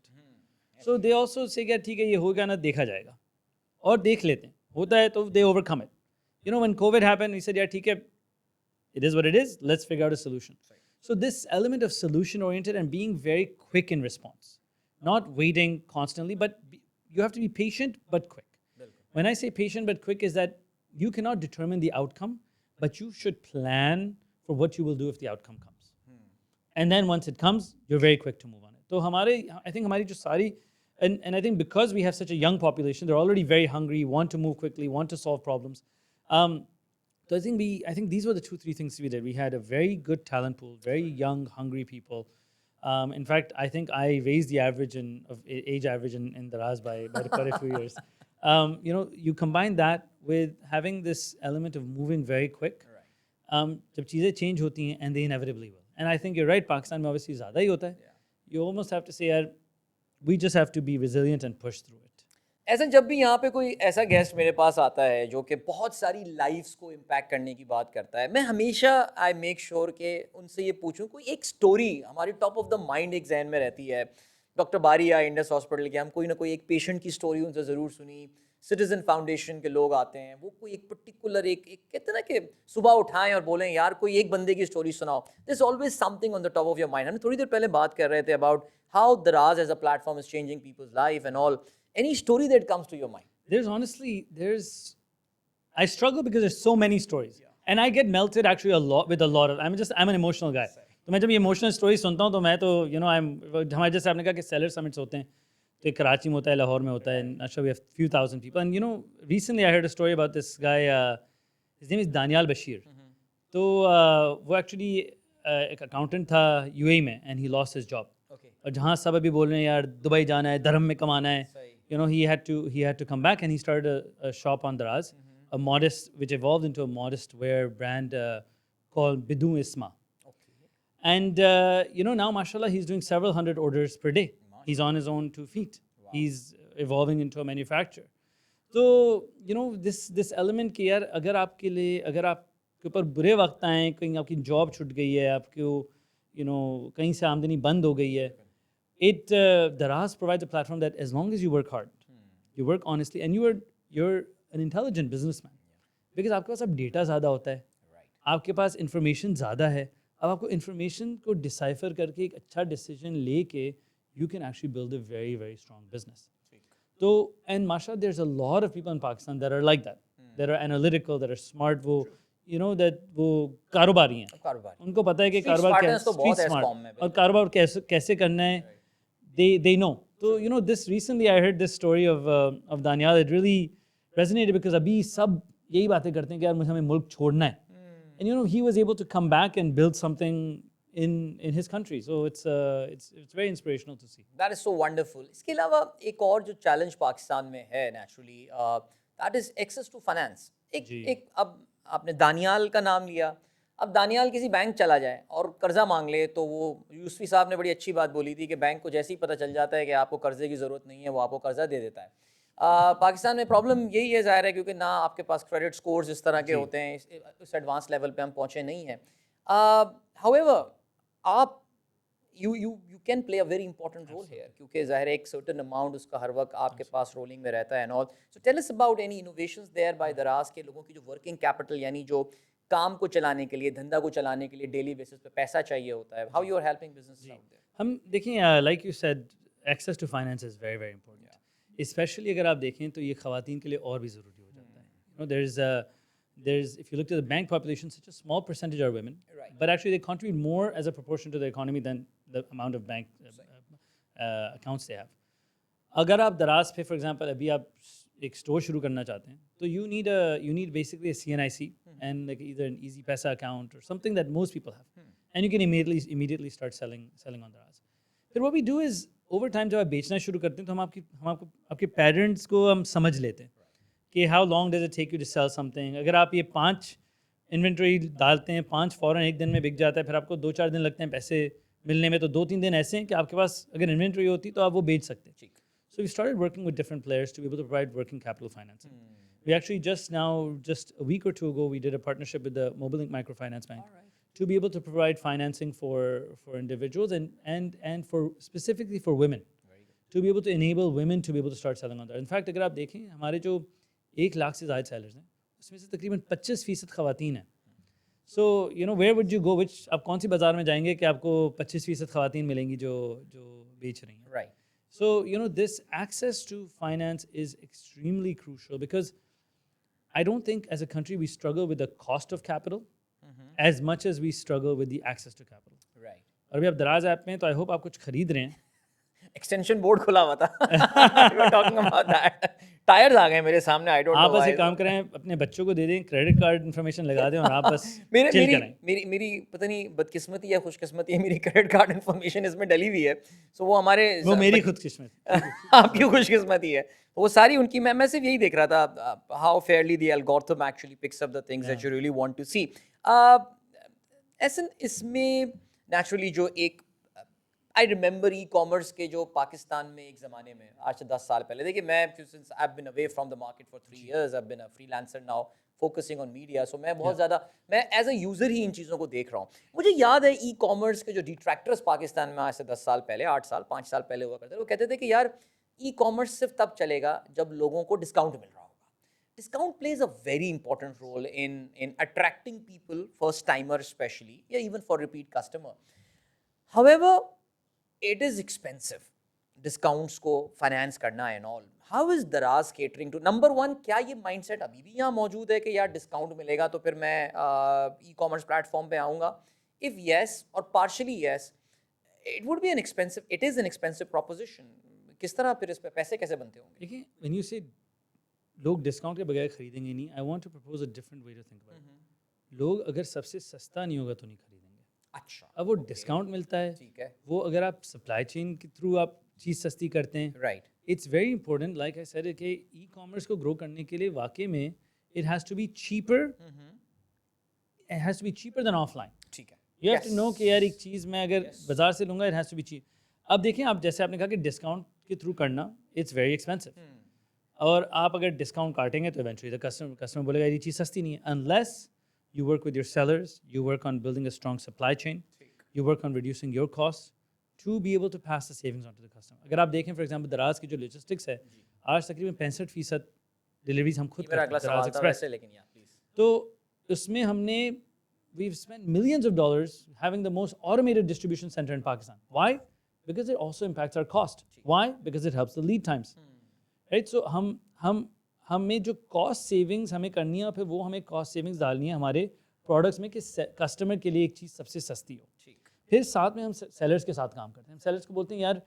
So they also say कि ठीक है ये होगा ना देखा जाएगा, और देख लेते हैं, होता है तो they overcome it. You know, when COVID happened, we said yeah ठीक है, it is what it is. Let's figure out a solution. So this element of solution oriented and being very quick in response, not waiting constantly, but you have to be patient but quick. When I say patient but quick is that you cannot determine the outcome, but you should plan for what you will do if the outcome comes. And then once it comes, you're very quick to move on it. So I think हमारी जो सारी, and I think because we have such a young population, they're already very hungry, want to move quickly, want to solve problems. So I think these were the 2-3 things we did. We had a very good talent pool, very young, hungry people. In fact, I think I raised the age average in Daraz by quite a few years. You know, you combine that with having this element of moving very quick. जब चीज़ें change होती हैं, and they inevitably will. And I think you're right, Pakistan में obviously ज़्यादा ही होता है. You almost have to say यार, we just have to be resilient and push through it. ऐसा जब भी यहाँ पे कोई ऐसा गेस्ट मेरे पास आता है जो कि बहुत सारी लाइफ्स को इम्पैक्ट करने की बात करता है, मैं हमेशा आई मेक श्योर कि उनसे ये पूछूं कोई एक स्टोरी हमारी टॉप ऑफ द माइंड एक जहन में रहती है. डॉक्टर बारी या इंडस हॉस्पिटल के हम कोई ना कोई एक पेशेंट की स्टोरी उनसे ज़रूर सुनी. सिटीजन फाउंडेशन के लोग आते हैं, वो कोई एक पर्टिकुलर एक कहते हैं ना कि सुबह उठाएं और बोलें यार कोई एक बंदे की स्टोरी सुनाओ. This always something on the top of your mind. हम थोड़ी देर पहले बात कर रहे थे about how Daraz as a platform is changing people's life and all. Any story that comes to your mind? I struggle because there's so many stories. And I get melted actually a lot of, I'm an emotional guy. तो मैं जब ये emotional stories सुनता हूँ तो मैं तो, you know, हमारे जैसे आपने कहा कि seller summits होते हैं, तो एक कराची में होता है, लाहौर में होता है, and I'm sure we have few thousand people. And you know, recently I heard a story about this guy, his name is Danial Bashir. तो वो actually एक accountant था UAE में, and he lost his job. और जहाँ सब अभी बोल रहे हैं यार दुबई जाना है, धर्म में कमाना है, you know, he had to come back, and he started a shop on Daraz, a modest, which evolved into a modest wear brand called Bidu Isma. And you know, now mashallah he's doing several hundred orders per day. He's on his own 2 feet. He's evolving into a manufacturer. So you know, this element कि यार अगर आपके ऊपर बुरे वक्त आए, कहीं आपकी जॉब छूट गई है, आपको you know कहीं से आमदनी बंद हो गई है, Daraz provides a platform that as long as you work hard, you work honestly, and you're an intelligent businessman, because आपके पास अब डेटा ज़्यादा होता है, आपके पास इंफॉर्मेशन ज़्यादा है, अब आपको इंफॉर्मेशन को डिसाइफर करके एक अच्छा डिसीजन लेके you can actually build a very very strong business. So and mashallah there's a lot of people in Pakistan that are like that, that are analytical, that are smart, वो you know that वो कारोबारी हैं, उनको पता है कि कारोबार कैसे smart और कारोबार कैसे करना है, they know. So you know, this recently I heard this story of Danial. It really resonated because अभी सब यही बातें करते हैं कि यार मुझे हमें मुल्क छोड़ना है. And you know, he was able to come back and build something in his country. So it's very inspirational to see. That is so wonderful. इसके अलावा एक और जो challenge पाकिस्तान में है naturally, that is access to finance. एक अब आपने दानियाल का नाम लिया, अब दानियाल किसी बैंक चला जाए और कर्जा मांग ले तो वो यूसुफी साहब ने बड़ी अच्छी बात बोली थी कि बैंक को जैसे ही पता चल जाता है कि आपको कर्जे की ज़रूरत नहीं है, वो आपको कर्जा दे देता है. पाकिस्तान में प्रॉब्लम यही है ज़ाहिर है, क्योंकि ना आपके पास क्रेडिट स्कोर्स इस तरह के होते हैं, इस एडवांस लेवल पे हम पहुँचे नहीं हैं. हाउएवर आप you can play a very important role here, क्योंकि ज़ाहिर है एक certain amount उसका हर वक्त आपके पास रोलिंग में रहता है and all. So tell us about any innovations there by Daraz के लोगों की जो working capital, यानी जो काम को चलाने के लिए, धंधा को चलाने के लिए डेली बेसिस पे पैसा चाहिए होता है. How you are helping businesses out there? हम देखें, like you said, access to finance is very very important. Especially अगर आप देखें तो ये ख़वातीन के लिए और भी ज़रूरी हो जाता है. You know, there's if you look at the bank population, such a small percentage are women, but actually they contribute more as a proportion to the economy than the amount of bank accounts they have. अगर आप दराज पे for example अभी आप एक store शुरू करना चाहते हैं तो you need basically a CNIC and like either an easy Paisa account or something that most people have, and you can immediately start selling on Daraz. फिर what we do is over time जब आप बेचना शुरू करते हैं तो हम आपके पेरेंट्स को हम समझ लेते हैं कि how long does it take you to sell something. अगर आप ये 5 इन्वेंट्री डालते हैं, 5 फ़ौरन एक दिन में बिक जाता है, फिर आपको 2-4 दिन लगते हैं पैसे मिलने में, तो 2-3 दिन ऐसे हैं कि आपके पास अगर इन्वेंट्री होती तो आप वो बेच सकते हैं. So we started working with different players to be able to provide working capital financing. We actually just a week or two ago, we did a partnership with the Mobilink Microfinance Bank to be able to provide financing for individuals and for specifically for women, to be able to enable women to be able to start selling on that. In fact, अगर आप देखें हमारे जो 1 लाख से ज़्यादा sellers हैं, उसमें से तकरीबन 25% ख़वातीन हैं. So, you know, where would you go? आप कौन सी बाज़ार में जाएंगे कि आपको 25% ख़वातीन मिलेंगी जो बेच रही हैं. Right. So, you know, this access to finance is extremely crucial because I don't think as a country we struggle with the cost of capital as much as we struggle with the access to capital. Right. और अभी आप दराज app में तो I hope आप कुछ खरीद रहे हैं. एक्सटेंशन बोर्ड खुला हुआ था. We were talking about that. Tyres आ गए मेरे सामने. I don't know आप बस why. एक काम करें, अपने बच्चों को दे दें, क्रेडिट कार्ड इन्फॉर्मेशन लगा दें और आप बस चिल करें. मेरी पता नहीं बदकिस्मती या खुशकिस्मती है, मेरी क्रेडिट कार्ड इन्फॉर्मेशन इसमें डली हुई है. सो वो हमारे वो मेरी खुदकिस्मत. आपकी खुशकिस्मती है. वो सारी उनकी मैं सिर्फ यही देख रहा था, how fairly the algorithm actually picks up the things that you really want to see. ऐसे इसमें नेचुरली जो एक आई रिमेंबर ई कॉमर्स के जो पाकिस्तान में एक ज़माने में आज से 10 साल पहले, देखिए मैं since I have been away from the market for 3 years, I have been a freelancer now focusing on media. So मैं बहुत ज़्यादा मैं एज अ यूज़र ही इन चीज़ों को देख रहा हूँ. मुझे याद है ई कॉमर्स के जो डिट्रैक्टर्स पाकिस्तान में आज से 10 साल पहले, 8 साल 5 साल पहले हुआ करते थे, वो कहते थे कि यार ई कॉमर्स सिर्फ तब चलेगा जब लोगों को डिस्काउंट मिल रहा होगा. Discount plays a very important role in attracting people, first timer especially, yeah, even for repeat customer. However, it is expensive. Discounts को finance करना and all. How is Daraz catering to? Number one, क्या ये mindset अभी भी यहाँ मौजूद है कि यार discount मिलेगा तो फिर मैं e-commerce platform पे आऊँगा? If yes, or partially yes, it would be an expensive. It is an expensive proposition. किस तरह फिर इस पे पैसे कैसे बनते होंगे? देखिए, when you say लोग डिस्काउंट के बगैर खरीदेंगे नहीं, I want to propose a different way to think about it. लोग अगर सबसे सस्ता नहीं होगा तो नहीं खरीदेंगे. अच्छा. अब वो डिस्काउंट मिलता है, ठीक है. वो अगर आप सप्लाई चेन के थ्रू आप चीज़ सस्ती करते हैं. Right. It's very important, like I said, कि ई कॉमर्स को ग्रो करने के लिए वाकई में it has to be cheaper. It has to be cheaper than offline. ठीक है. यू हैव टू नो कि यार एक चीज़ मैं अगर बाजार से लूँगा, it has to be cheap. अब देखें, आप जैसे आपने कहा कि डिस्काउंट के थ्रू करना, इट्स वेरी एक्सपेंसिव. और आप अगर डिस्काउंट काटेंगे तो इवेंचुअली द कस्टमर बोलेगा ये चीज़ सस्ती नहीं है. Unless you work with your sellers, you work on building a strong supply chain, you work on reducing your cost to be able to pass the savings on to the customer. अगर आप देखें for example दराज की जो logistics है, आज तकरीबन 65% deliveries हम खुद करते हैं दराज एक्सप्रेस. तो उसमें हमने we've spent millions of dollars having the most automated distribution center in Pakistan. Why? Because it also impacts our cost. Why? Because it helps the lead times. Right? So हमें जो कॉस्ट सेविंग्स हमें करनी है, फिर वो हमें cost savings डालनी है हमारे प्रोडक्ट्स में कि कस्टमर के लिए एक चीज़ सबसे सस्ती हो. फिर साथ में हम सेलर्स के साथ काम करते हैं. हम सेलर्स को बोलते हैं यार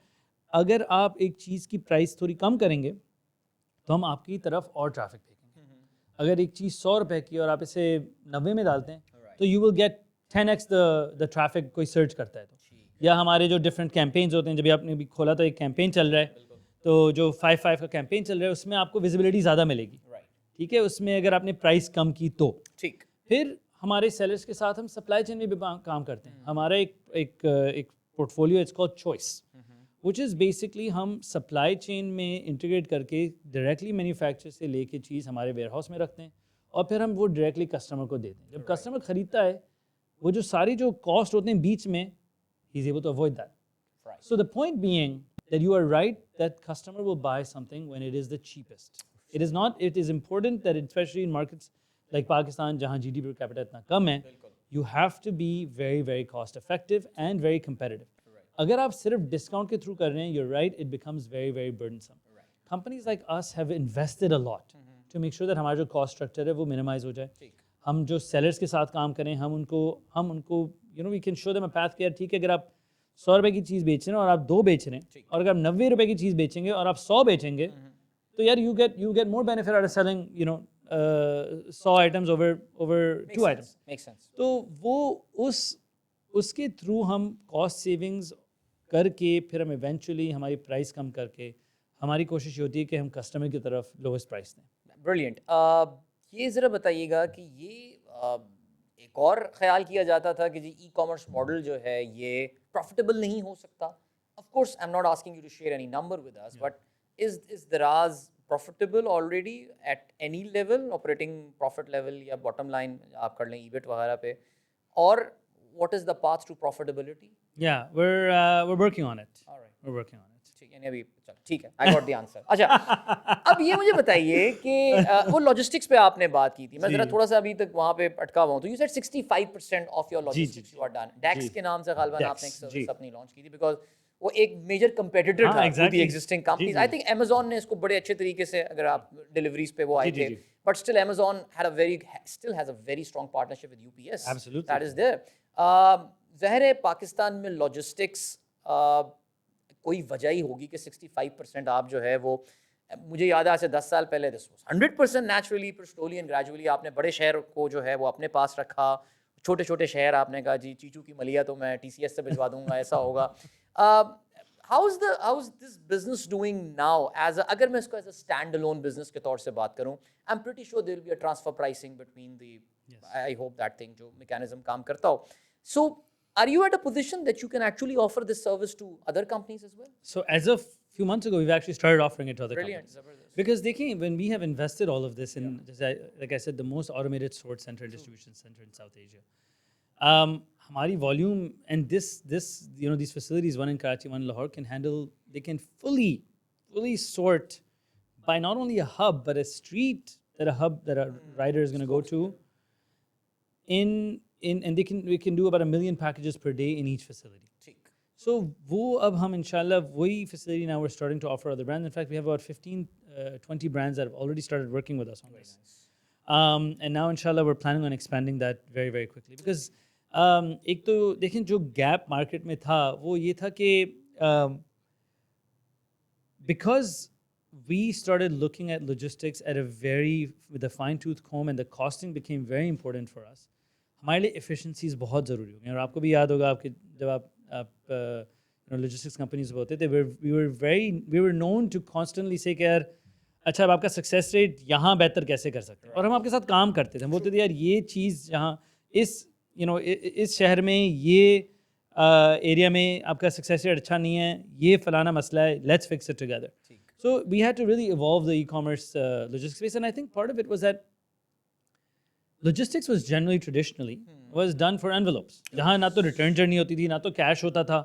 अगर आप एक चीज़ की प्राइस थोड़ी कम करेंगे तो हम आपकी तरफ और ट्रैफिक फेंकेंगे. अगर एक चीज़ 100 रुपए की और आप इसे 90 में डालते हैं तो you will get 10x the traffic. कोई सर्च करता है तो, या हमारे जो डिफरेंट कैंपेन्स होते हैं, जब आपने भी खोला तो एक कैंपेन चल रहा है, तो जो 5-5 का कैंपेन चल रहा है उसमें आपको विजिबिलिटी ज़्यादा मिलेगी. ठीक है, उसमें अगर आपने प्राइस कम की तो ठीक. फिर हमारे सेलर्स के साथ हम सप्लाई चेन में भी काम करते हैं. हमारा एक portfolio it's called choice, which is basically हम सप्लाई चेन में इंटीग्रेट करके डायरेक्टली मैन्युफैक्चर से लेके चीज़ हमारे वेयर हाउस में रखते हैं और फिर हम वो डायरेक्टली कस्टमर को देते हैं. जब कस्टमर खरीदता है, वो जो सारी जो कॉस्ट होते हैं बीच में, he is able to avoid that. So the point being that you are right that customer will buy something when it is the cheapest. It is not. It is important that especially in markets like Pakistan, जहाँ GDP per capita इतना कम है, you have to be very very cost effective and very competitive. अगर आप सिर्फ discount के through कर रहे हैं, you're right, it becomes very very burdensome. Companies like us have invested a lot to make sure that हमारा जो cost structure है वो minimize हो जाए. हम जो sellers के साथ काम करें, हम उनको you know we can show them a path कि यार ठीक है, अगर आप 100 रुपए की चीज़ बेच रहे हैं और आप 2 बेच रहे हैं, और अगर आप 90 रुपए की चीज़ बेचेंगे और आप 100 बेचेंगे, तो यार you get more benefit out of selling 100 items over 2 items. Makes sense. तो वो उसके थ्रू हम कॉस्ट सेविंग्स करके फिर हम इवेंचुअली हमारी प्राइस कम करके हमारी कोशिश होती है कि हम कस्टमर की तरफ लोवेस्ट प्राइस दें. ब्रिलियंट. ये ज़रा बताइएगा कि ये एक और ख्याल किया जाता था कि जी ई कॉमर्स मॉडल जो है ये प्रॉफिटेबल नहीं हो सकता. Of course I am not asking you to share any number with us, but is Daraz profitable already at any level, operating profit level या bottom line आप कर लें EBIT वगैरह पे, और what is the path to profitability? Yeah, we're working on it. All right. We're working on it. ठीक है, अभी चलो ठीक है, आई गॉट द आंसर। अच्छा, अब ये मुझे बताइए कि वो लॉजिस्टिक्स पे आपने बात की थी, मैं जरा थोड़ा सा अभी तक वहाँ पे अटका हुआ हूँ। तो you said 65% of your logistics you are done. डेक्स के नाम से गालबन आपने एक सर्विस अपनी लॉन्च की थी, बिकॉज वो एक मेजर कंपेटिटर था to the existing companies. I think Amazon ने इसको बड़े अच्छे तरीके से, अगर आप डिलीवरीज पे वो आए थे, but still Amazon still has a very strong partnership with UPS. Absolutely. That is there. ज़ाहिर है पाकिस्तान में लॉजिस्टिक्स कोई वजह ही होगी कि 65% आप जो है वो, मुझे याद है आज से 10 साल पहले दिस वाज 100% नेचुरली, पर स्लोली एंड ग्रेजुअली आपने बड़े शहर को जो है वो अपने पास रखा, छोटे छोटे शहर आपने कहा जी चीचू की मलिया तो मैं TCS से भिजवा दूंगा, ऐसा होगा। How is this business doing now as अगर मैं इसको as a stand alone business के तौर से बात करूं, I am pretty sure there will be a transfer pricing between the, I hope that thing जो मैकेनिज्म काम करता हो। सो are you at a position that you can actually offer this service to other companies as well? So as of few months ago, we've actually started offering it to other Brilliant, companies. Zabardast. Because they came, when we have invested all of this in, like I said, the most automated sort center, distribution center in South Asia. Hamari volume and this, these facilities, one in Karachi, one in Lahore, can handle. They can fully sort by not only a hub but a street that a rider is going to go to. And we can do about 1 million packages per day in each facility. So wo ab hum inshallah wahi facility now we're starting to offer other brands. In fact, we have about 20 brands that have already started working with us on this. And now inshallah we're planning on expanding that very, very quickly. Because ek to dekhin jo gap market mein tha wo ye tha ki because we started looking at logistics with a fine tooth comb, and the costing became very important for us. हमारे लिए efficiencies बहुत ज़रूरी हो गई। और आपको भी याद होगा आपके जब आप लॉजिस्टिक्स कंपनीज में होते थे, we were known to constantly say कि यार अच्छा अब आपका सक्सेस रेट यहाँ बेहतर कैसे कर सकते हैं, और हम आपके साथ काम करते थे। हम बोलते थे यार ये चीज़ यहाँ इस शहर में ये एरिया में आपका सक्सेस रेट अच्छा नहीं है, ये फलाना मसला है, let's fix it together. So we had to really evolve the e-commerce logistics space, and I think part of it was that logistics was generally traditionally was done for envelopes. जहाँ ना तो return journey होती थी, ना तो cash होता था.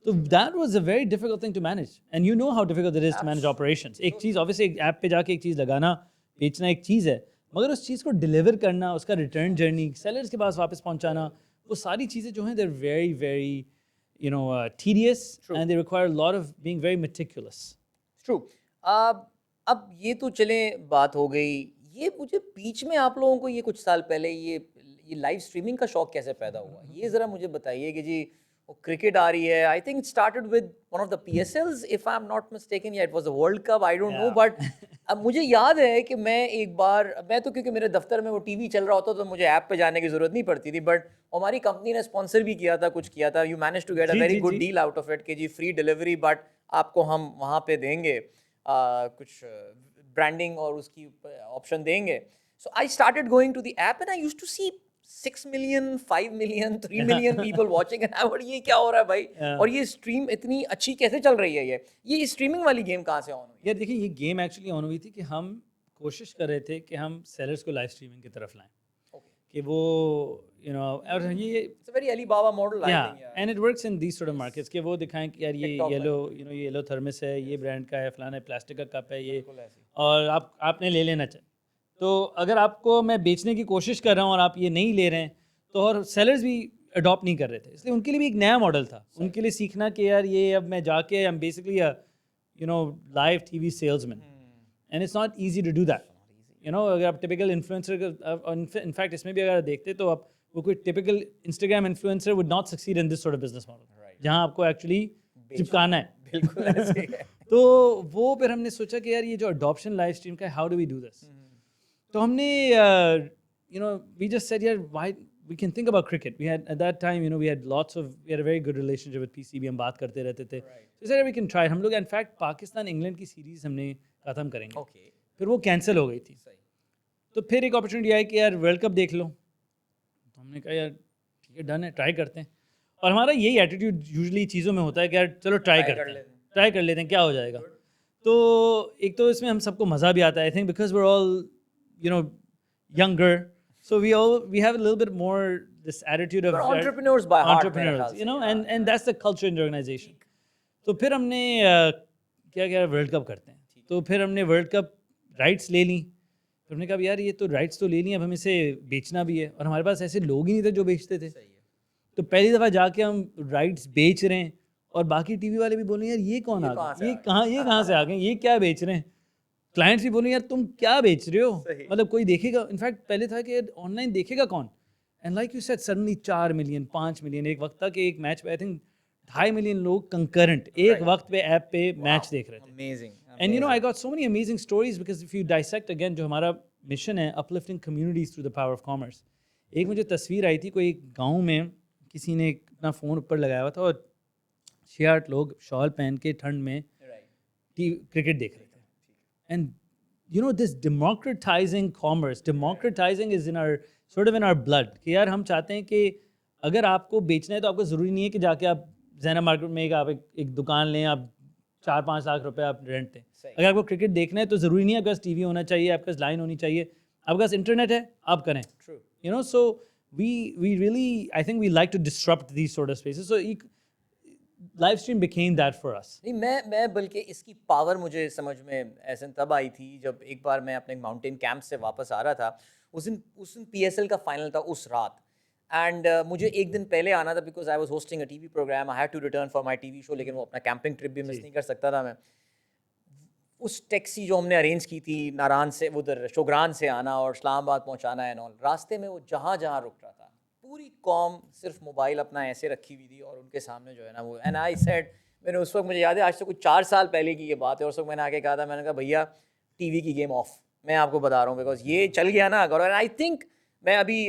So that was a very difficult thing to manage. And you know how difficult it is to manage operations. एक चीज़ obviously एक ऐप पे जाके एक चीज़ लगाना, बेचना एक चीज़ है, मगर उस चीज़ को deliver करना, उसका return journey, sellers के पास वापस पहुँचाना, वो सारी चीज़ें जो हैं they're very, very tedious. True. And they require a lot of being very meticulous. True. अब ये तो चले बात हो गई, ये मुझे बीच में आप लोगों को ये कुछ साल पहले ये लाइव स्ट्रीमिंग का शौक कैसे पैदा हुआ, ये ज़रा मुझे बताइए कि जी वो क्रिकेट आ रही है, I think it started with one of the PSLs if I am not mistaken, या it was the world cup, I don't know, but अब मुझे याद है कि मैं तो क्योंकि मेरे दफ्तर में वो टीवी चल रहा होता तो मुझे ऐप पे जाने की ज़रूरत नहीं पड़ती थी, बट हमारी कंपनी ने स्पॉन्सर भी किया था, कुछ किया था, you manage to get a very good deal out of it कि जी फ्री डिलीवरी, बट आपको हम वहाँ पे देंगे कुछ ब्रांडिंग और उसकी ऑप्शन देंगे। So I started going to the app and I used to see 6 million, 5 million, 3 million people watching, and I thought ये क्या हो रहा है भाई, और ये स्ट्रीम इतनी अच्छी कैसे चल रही है, ये स्ट्रीमिंग वाली गेम कहाँ से ऑन हुई? यार देखिए ये गेम एक्चुअली ऑन हुई थी कि हम कोशिश कर रहे थे कि हम सेलर्स को लाइव स्ट्रीमिंग की तरफ लाएं, कि वो और ये it's a very Alibaba model, I think, and it works in these sort of markets कि वो दिखाएं कि यार ये येलो थर्मस है, ये ब्रांड का है, फलाना प्लास्टिक का कप है ये, और आपने ले लेना चाहिए। तो अगर आपको मैं बेचने की कोशिश कर रहा हूँ और आप ये नहीं ले रहे हैं, तो और सेलर्स भी अडॉप्ट नहीं कर रहे थे, इसलिए उनके लिए भी एक नया मॉडल था, उनके लिए सीखना कि यार ये अब मैं जाके I am basically live TV salesman, and it's not easy to do that. अगर आप टिपिकल इन्फ्लुएंसर, इनफैक्ट इसमें भी अगर देखते तो आप वो कोई typical Instagram influencer would not succeed in this sort of business model, जहाँ आपको एक्चुअली चिपकाना है। बिल्कुल ऐसे है। तो वो फिर हमने सोचा कि यार ये जो अडॉप्शन लाइव स्ट्रीम का है, how do we do this? तो हमने we just said यार why we can think about cricket. We had at that time we had a very good relationship with PCB, हम बात करते रहते थे, so we said we can try. हम लोग इनफैक्ट पाकिस्तान इंग्लैंड की सीरीज हमने खत्म करेंगे, फिर वो कैंसिल हो गई थी, तो फिर एक अपॉर्चुनिटी आई कि यार वर्ल्ड कप देख लो, तो हमने कहा यार ठीक है, डन है, ट्राई करते हैं। और हमारा यही एटीट्यूड यूजुअली चीज़ों में होता है कि यार चलो ट्राई कर लेते हैं, क्या हो जाएगा। तो एक तो इसमें हम सबको मज़ा भी आता है, I think because we're all you know younger, so we have a little bit more this attitude of We're entrepreneurs by heart, मेरे ख्याल entrepreneurs, से, you know, yeah, and that's the culture in the organization. तो फिर हमने क्या क्या world cup करते हैं, तो फिर हमने वर्ल्ड कप राइट्स ले ली, फिर हमने कहा भी यार ये तो राइट्स तो ले ली, अब हमें इसे बेचना भी है, और हमारे पास ऐसे लोग ही नहीं थे जो बेचते थे। तो पहली दफ़ा जाके हम राइट्स बेच रहे हैं और बाकी टीवी वाले भी बोल रहे हैं यार ये कौन आ गया, ये कहाँ से आ गए, ये क्या बेच रहे हैं। क्लाइंट्स भी बोले यार तुम क्या बेच रहे हो, मतलब कोई देखेगा, इनफैक्ट पहले था कि ऑनलाइन देखेगा कौन, and like you said suddenly 4 million 5 million एक वक्त था कि एक मैच पे आई थिंक 2.5 मिलियन लोग कंकरेंट एक वक्त पे ऐप पे मैच देख रहे थे। Amazing. And you know, I got so many amazing stories because if you dissect again, जो हमारा मिशन है uplifting communities through the power of commerce, एक मुझे तस्वीर आई थी, कोई एक गांव में किसी ने अपना फ़ोन ऊपर लगाया हुआ था और 6-8 लोग शॉल पहन के ठंड में क्रिकेट देख रहे थे। And you know, this democratizing commerce, democratizing is in our sort of in our blood, कि यार हम चाहते हैं कि अगर आपको बेचना है तो आपको ज़रूरी नहीं है कि जाके आप जैना मार्केट में आप एक दुकान लें, आप 4-5 लाख रुपए आप रेंट दें। अगर आपको क्रिकेट देखना है तो ज़रूरी नहीं है आपके पास टीवी होना चाहिए, आपके पास लाइन होनी चाहिए, आपके पास इंटरनेट है, आप करें। You know, so we really, I think we like to disrupt these sort of spaces. So live stream became that for us. नहीं, मैं बल्कि इसकी पावर मुझे समझ में ऐसे तब आई थी जब एक बार मैं अपने माउंटेन कैंप से वापस आ रहा था। उस दिन पीएसएल का फाइनल था उस रात, एंड मुझे एक दिन पहले आना था because I was hosting a TV program, I had to return for my TV show, लेकिन वो अपना कैंपिंग ट्रिप भी मिस नहीं कर सकता था मैं। उस टैक्सी जो हमने अरेंज की थी नारायण से उधर शोग्रान से आना और इस्लामाबाद पहुंचाना एंड ऑल, रास्ते में वो जहाँ जहाँ रुक रहा था पूरी कौम सिर्फ मोबाइल अपना ऐसे रखी हुई थी और उनके सामने जो है ना वो, एंड आई सेड, मैंने उस वक्त, मुझे याद है आज से कुछ 4 साल पहले की ये बात है, और उस वक्त मैंने आके कहा था, मैंने कहा भैया टीवी की गेम ऑफ, मैं आपको बता रहा हूँ, बिकॉज ये चल गया ना अगर, आई थिंक मैं अभी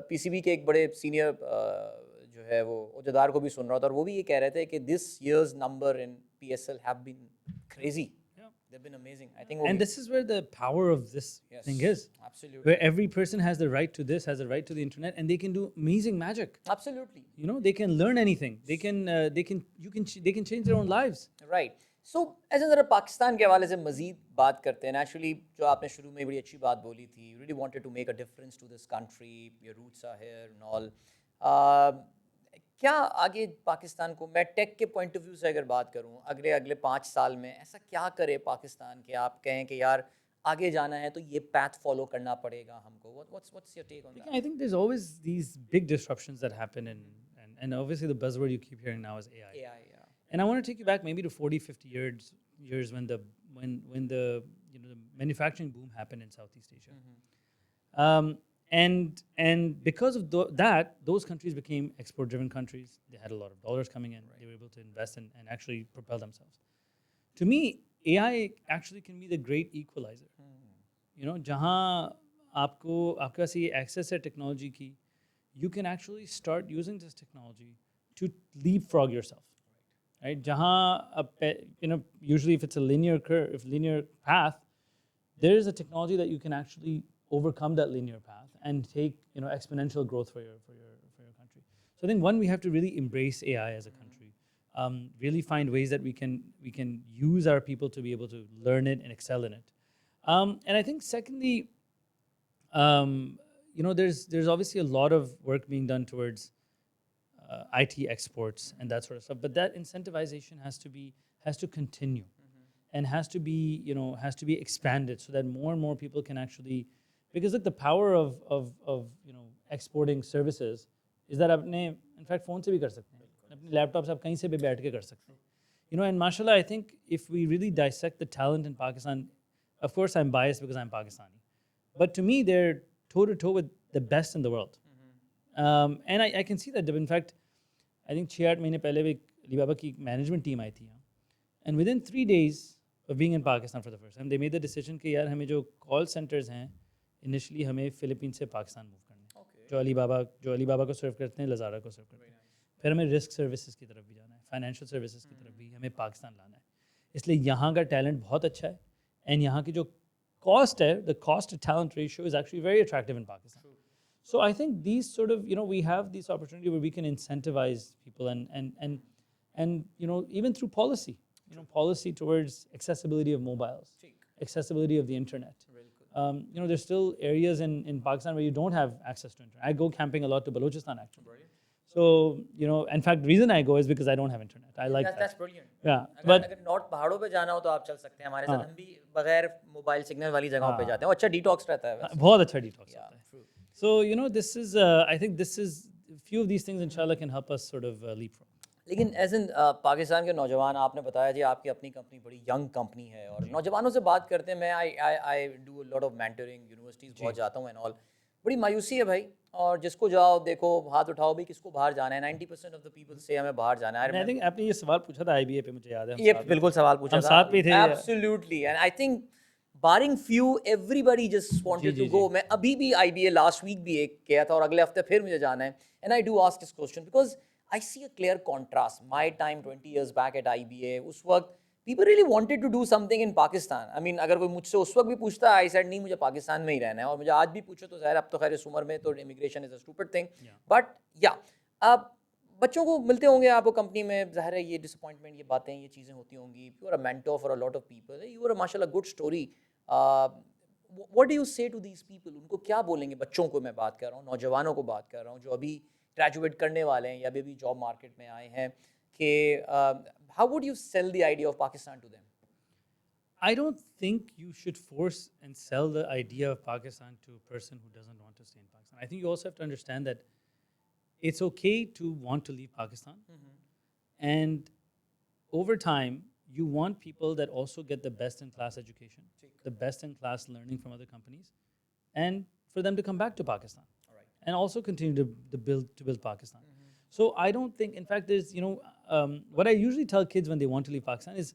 पीसीबी के एक बड़े सीनियर जो है वो उहदेदार को भी सुन रहा था और वो भी ये कह रहे थे कि this year's number in PSL have been crazy, they've been amazing. I think And this is where the power of this thing is. Absolutely. Where every person has the right to this, has the right to the internet, and they can do amazing magic. Absolutely. You know, they can learn anything. They can change their own lives. Right. So ऐसे ज़रा पाकिस्तान के हवाले से मज़ीद बात करते हैं। Actually जो आपने शुरू में बड़ी अच्छी बात बोली थी, you really wanted to make a difference to this country, your roots are here and all. क्या आगे पाकिस्तान को, मैं टेक के पॉइंट ऑफ व्यू से अगर बात करूं, अगले 5 साल में ऐसा क्या करे पाकिस्तान के, आप कहें कि यार आगे जाना है तो ये पैथ फॉलो करना पड़ेगा हमको, what's your take on that? I think there's always these big disruptions that happen and obviously the buzzword you keep hearing now is AI. AI, yeah. And I want to take you back maybe to 40-50 years when the you know the manufacturing boom happened in Southeast Asia. And because of that, those countries became export-driven countries. They had a lot of dollars coming in. They were able to invest and actually propel themselves. To me, AI actually can be the great equalizer. You know, जहाँ आपके पास ये access है technology की, you can actually start using this technology to leapfrog yourself. Right? जहाँ you know, usually if it's a linear path, there is a technology that you can actually overcome that linear path and take, you know, exponential growth for your country. So I think one, we have to really embrace AI as a country, really find ways that we can use our people to be able to learn it and excel in it. And I think secondly, you know, there's obviously a lot of work being done towards IT exports and that sort of stuff, but that incentivization has to continue and has to be expanded so that more and more people can actually. Because look, the power of you know exporting services is that आपने in fact phone से भी कर सकते हैं, अपने laptop से आप कहीं से भी बैठ के कर सकते हैं, you know. And mashallah, I think if we really dissect the talent in Pakistan, of course I'm biased because I'm Pakistani, but to me they're toe to toe with the best in the world. And I can see that. In fact, I think 6-8 महीने पहले भी Alibaba की management team आई थी यहाँ, and within 3 days of being in Pakistan for the first time, they made the decision कि यार हमें जो call centers हैं इनिशियली हमें फ़िलिपीन से पाकिस्तान मूव करना है, जो अलीबाबा को सर्व करते हैं, लज़ारा को सर्व करते हैं, फिर हमें रिस्क सर्विसेज की तरफ भी जाना है, फाइनेंशियल सर्विसेज की तरफ भी हमें पाकिस्तान लाना है। इसलिए यहाँ का टैलेंट बहुत अच्छा है, एंड यहाँ की जो कॉस्ट है, the cost to talent ratio is actually very attractive in Pakistan. So I think these sort of, you know, we have this opportunity where we can incentivize people and you know, even through policy. policy towards accessibility of mobiles, accessibility of the internet. There's still areas in Pakistan where you don't have access to internet. I go camping a lot to Balochistan actually. So, in fact, the reason I go is because I don't have internet. I like that. That's brilliant. Yeah, अगर north पहाड़ों पे जाना हो तो आप चल सकते हैं हमारे साथ, हम भी बगैर मोबाइल सिग्नल वाली जगहों पे जाते हैं, अच्छा डिटॉक्स रहता है वैसे। बहुत अच्छा detox होता है. So, this is, I think this is, few of these things inshallah can help us sort of leapfrog. लेकिन एज इन पाकिस्तान के नौजवान, आपने बताया जी आपकी अपनी कंपनी बड़ी यंग कंपनी है और नौजवानों से बात करते हैं, मैं I do lot of mentoring, universities बहुत जाता हूँ एंड ऑल, बड़ी मायूसी है भाई, और जिसको जाओ देखो हाथ उठाओ भी किसको बाहर जाना है, 90% ऑफ द पीपल से हमें बाहर जाना है। I think आपने ये सवाल पूछा था IBA पे, मुझे याद है ये बिल्कुल सवाल पूछा हम था, साथ पे थे। Absolutely, and I think barring few everybody just wanted to go. मैं अभी भी IBA लास्ट वीक भी एक गया था और अगले हफ्ते फिर मुझे जाना है, and I do ask this question because I see a clear contrast. My time 20 years back at IBA, उस वक्त people really wanted to do something in Pakistan. I mean, अगर कोई मुझसे उस वक्त भी पूछता, I said नहीं, मुझे पाकिस्तान में ही रहना है, और मुझे आज भी पूछो तो ज़ाहिर, अब तो खैर इस उम्र में तो immigration is a stupid thing, but या अब बच्चों को मिलते होंगे आपको कंपनी में, ज़ाहिर है ये डिसअपॉइंटमेंट, ये बातें, ये चीज़ें होती होंगी। You are a mentor for a lot of people, you are माशाल्लाह good story. What do you say to these people? उनको क्या बोलेंगे? बच्चों को मैं बात कर रहा हूँ, नौजवानों को बात कर रहा हूँ जो अभी ग्रेजुएट करने वाले हैं या अभी जॉब मार्केट में आए हैं, कि how would you sell the idea of Pakistan to them? I don't think you should force and sell the idea of Pakistan to a person who doesn't want to stay in Pakistan. I think you also have to understand that it's okay to want to leave Pakistan. And over time, you want people that also get the best in class education, the best in class learning from other companies, and for them to come back to Pakistan and also continue to build Pakistan. So I don't think, in fact, there's, what I usually tell kids when they want to leave Pakistan is,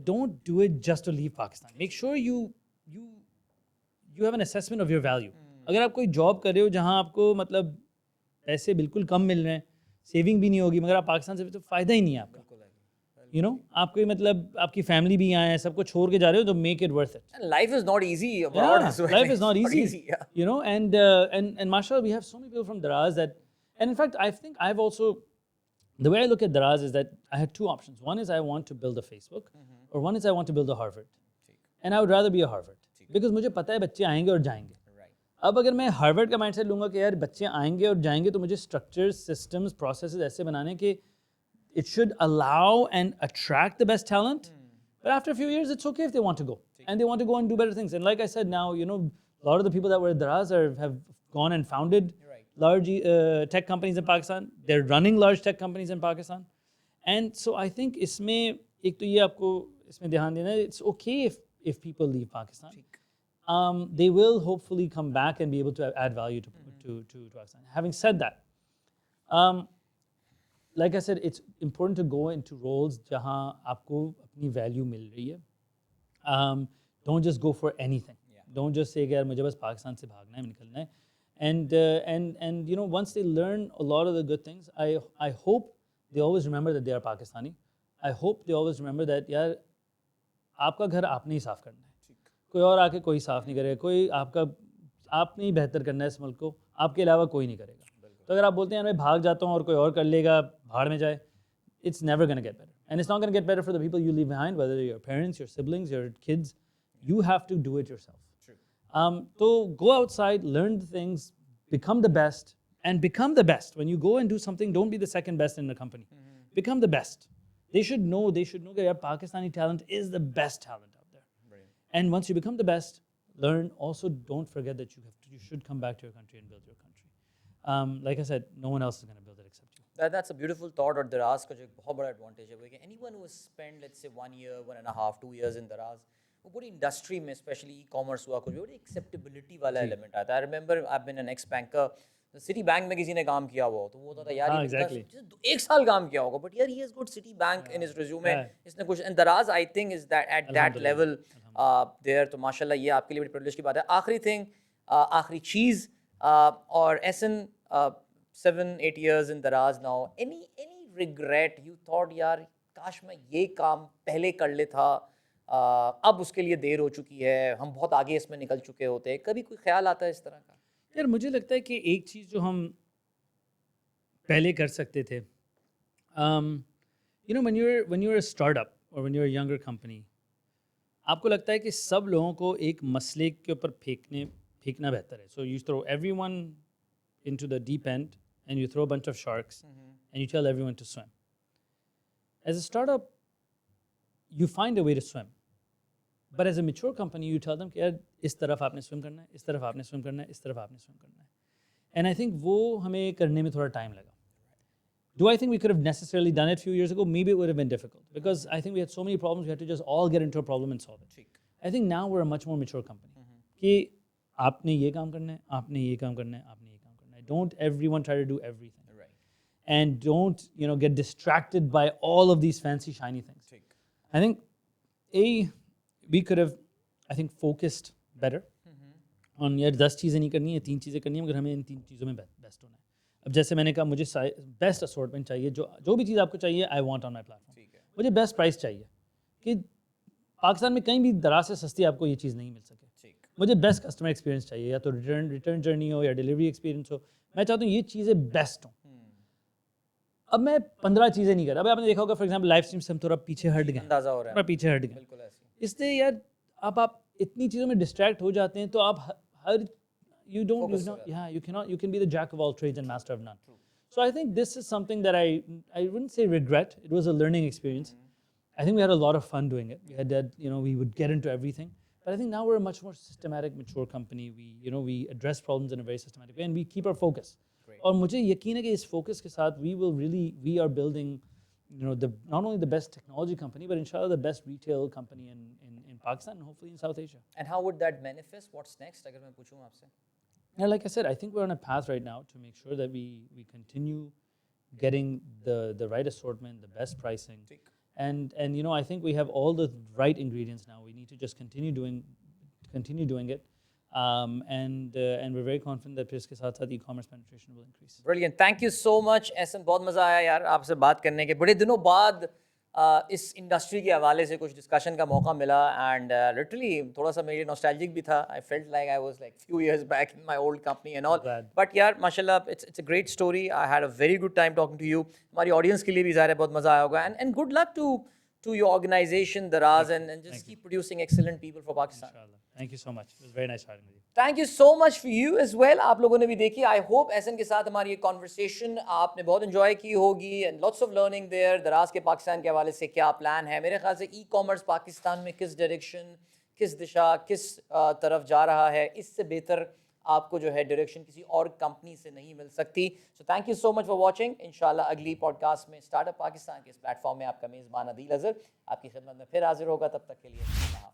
don't do it just to leave Pakistan. Make sure you have an assessment of your value. अगर आप कोई job कर रहे हो जहाँ आपको मतलब पैसे बिल्कुल कम मिल रहे हैं, सेविंग भी नहीं होगी, मगर आप पाकिस्तान से, तो फ़ायदा ही नहीं है आपका। आपको मतलब आपकी फैमिली भी यहाँ है, सबको छोड़ के जा रहे हो, तो make it worth it. And life is not easy abroad as well. Life is not It's easy. And mashallah, we have so many people from Daraz that, and in fact, I think I've also, the way I look at Daraz is that I had two options. One is I want to build a Facebook, or one is I want to build a Harvard. And I would rather be a Harvard. Because मुझे पता है बच्चे आएंगे और जाएंगे. अब अगर मैं हार्वर्ड का माइंडसेट लूँगा कि यार बच्चे आएंगे और जाएंगे, तो मुझे स्ट्रक्चर्स, सिस्टम्स, प्रोसेसेस ऐसे बनाने कि it should allow and attract the best talent. But after a few years, it's okay if they want to go. And they want to go and do better things. And like I said, now, a lot of the people that were at Daraz have gone and founded large tech companies in Pakistan. They're running large tech companies in Pakistan. And so I think इसमें एक तो ये आपको इसमें ध्यान देना है, it's okay if people leave Pakistan. They will hopefully come back and be able to add value to Pakistan. Having said that, like I said, it's important to go into roles जहाँ आपको अपनी value मिल रही है. Don't just go for anything. Don't just say कि यार मुझे बस पाकिस्तान से भागना है, निकलना है. And once they learn a lot of the good things, I hope they always remember that they are Pakistani. I hope they always remember that यार आपका घर आपने ही साफ करना है. कोई और आके कोई साफ नहीं करेगा, कोई आपने ही बेहतर करना है इस मुल्क को, आपके अलावा कोई नहीं करेगा. तो अगर आप बोलते हैं मैं भाग जाता हूँ और कोई और कर लेगा, भाड़ में जाए, it's never going to get better. And it's not going to get better for the people you leave behind, whether your parents, your siblings, your kids. You have to do it yourself. So go outside, learn the things, become the best, and become the best. When you go and do something, don't be the second best in the company. Become the best. They should know that Pakistani talent is the best talent out there. Brilliant. And once you become the best, learn. Also, don't forget that you should come back to your country and build your country. Like I said, no one else is going to build it except you. That's a beautiful thought. और दराज का जो एक बहुत बड़ा advantage है, anyone who has spent, let's say, 1 year, 1.5, 2 years in दराज, वो पूरी इंडस्ट्री में, स्पेशली ई-कॉमर्स हुआ, कुछ बड़ी एक्सेप्टेबिलिटी वाला एलिमेंट आता है. I remember I been an ex banker, Citi bank में किसी ने काम किया हुआ हो तो वो होता था यार एक साल काम किया होगा, बट यार he has good Citi bank in his resume, इसने कुछ. And Daraz I think is that at that level there. तो माशाल्लाह ये आपके लिए बड़ी प्रिविलेज की बात है. आखिरी थिंग, आखिरी चीज़, और एसन 7-8 years in दराज now, any regret you thought यार काश मैं ये काम पहले कर लेता, अब उसके लिए देर हो चुकी है, हम बहुत आगे इसमें निकल चुके होते, कभी कोई ख्याल आता है इस तरह का? यार मुझे लगता है कि एक चीज़ जो हम पहले कर सकते थे, You know, when you're a startup or when you're a younger company, आपको लगता है कि सब लोगों को एक मसले के ऊपर फेंकना बेहतर है. So you throw everyone into the deep end and you throw a bunch of sharks and you tell everyone to swim. As a startup, you find a way to swim. But as a mature company, you tell them कि यार इस तरफ आपने swim करना है, इस तरफ आपने swim करना है, इस तरफ आपने swim करना है. And I think वो हमें करने में थोड़ा time लगा. Do I think we could have necessarily done it a few years ago? Maybe it would have been difficult because I think we had so many problems. We had to just all get into a problem and solve it. I think now we're a much more mature company. कि आपने ये काम करना है, आपने ये काम करना है, आपने ये काम करना है. Don't everyone try to do everything. Right. And don't get distracted by all of these fancy shiny things. I think we could have focused better on यार 10 चीज़ें नहीं करनी है, 3 चीज़ें करनी है, मगर हमें इन 3 चीज़ों में बेस्ट होना है. अब जैसे मैंने कहा मुझे बेस्ट असॉर्टमेंट चाहिए, जो भी चीज़ आपको चाहिए I want on my platform. मुझे बेस्ट प्राइस चाहिए कि पाकिस्तान में कहीं भी दराज से सस्ती आपको ये चीज़ नहीं मिल सके. मुझे बेस्ट कस्टमर एक्सपीरियंस चाहिए, या तो रिटर्न जर्नी हो या डिलीवरी एक्सपीरियंस हो. मैं चाहता हूँ ये चीज़ें बेस्ट हों. अब मैं 15 चीज़ें नहीं कर रहा. अब आपने देखा होगा फॉर एग्जाम्पल लाइव स्ट्रीम से हम थोड़ा पीछे हट गए, अंदाजा हो रहा थोड़ा पीछे हट गए. इसलिए यार आप इतनी चीज़ों में डिस्ट्रैक्ट हो जाते हैं तो आप हर you can be the jack of all trades and master of none. So I think this is something that I wouldn't say regret. It was a learning experience. I think we had a lot of fun doing it. We had that, we would get into everything. But I think now we're a much more systematic, mature company. We address problems in a very systematic way and we keep our focus. और मुझे यकीन है कि इस focus के साथ we are building not only the best technology company but inshallah the best retail company in Pakistan and hopefully in South Asia. And how would that manifest? What's next? अगर मैं पूछूं आपसे. Yeah, like I said, I think we're on a path right now to make sure that we continue getting the right assortment, the best pricing, and I think we have all the right ingredients now. We need to just continue doing it, and we're very confident that फिर इसके साथ e-commerce penetration will increase. Brilliant. Thank you so much, Ehsan. बहुत मज़ा आया यार आपसे बात करने के. बड़े दिनों बाद इस इंडस्ट्री के हवाले से कुछ डिस्कशन का मौका मिला एंड लिटरली थोड़ा सा मेरे नॉस्टैल्जिक भी था. I felt like I was like few years back in my old company and all. But यार माशाल्लाह it's a great story. I had a very good time talking to you. हमारी audience के लिए भी ज़ाहिर है बहुत मज़ा आया होगा. And good luck to your organization, Daraz, and just keep producing excellent people for Pakistan. Inshallah. Thank you so much. It was very nice talking with you. Thank you so much for you as well. आप लोगों ने भी देखी. I hope Ehsan के साथ हमारी ये conversation आपने बहुत enjoy की होगी and lots of learning there. दराज के पाकिस्तान के हवाले से क्या प्लान है. मेरे ख्याल से e-commerce पाकिस्तान में किस डायरेक्शन, किस दिशा, किस तरफ जा रहा है, इससे बेहतर आपको जो है डायरेक्शन किसी और कंपनी से नहीं मिल सकती. So thank you so much for watching. इंशाल्लाह अगली पॉडकास्ट में स्टार्टअप पाकिस्तान के इस प्लेटफॉर्म में आपका मेज़बान अदील अज़हर आपकी खिदमत में फिर हाजिर होगा. तब तक के लिए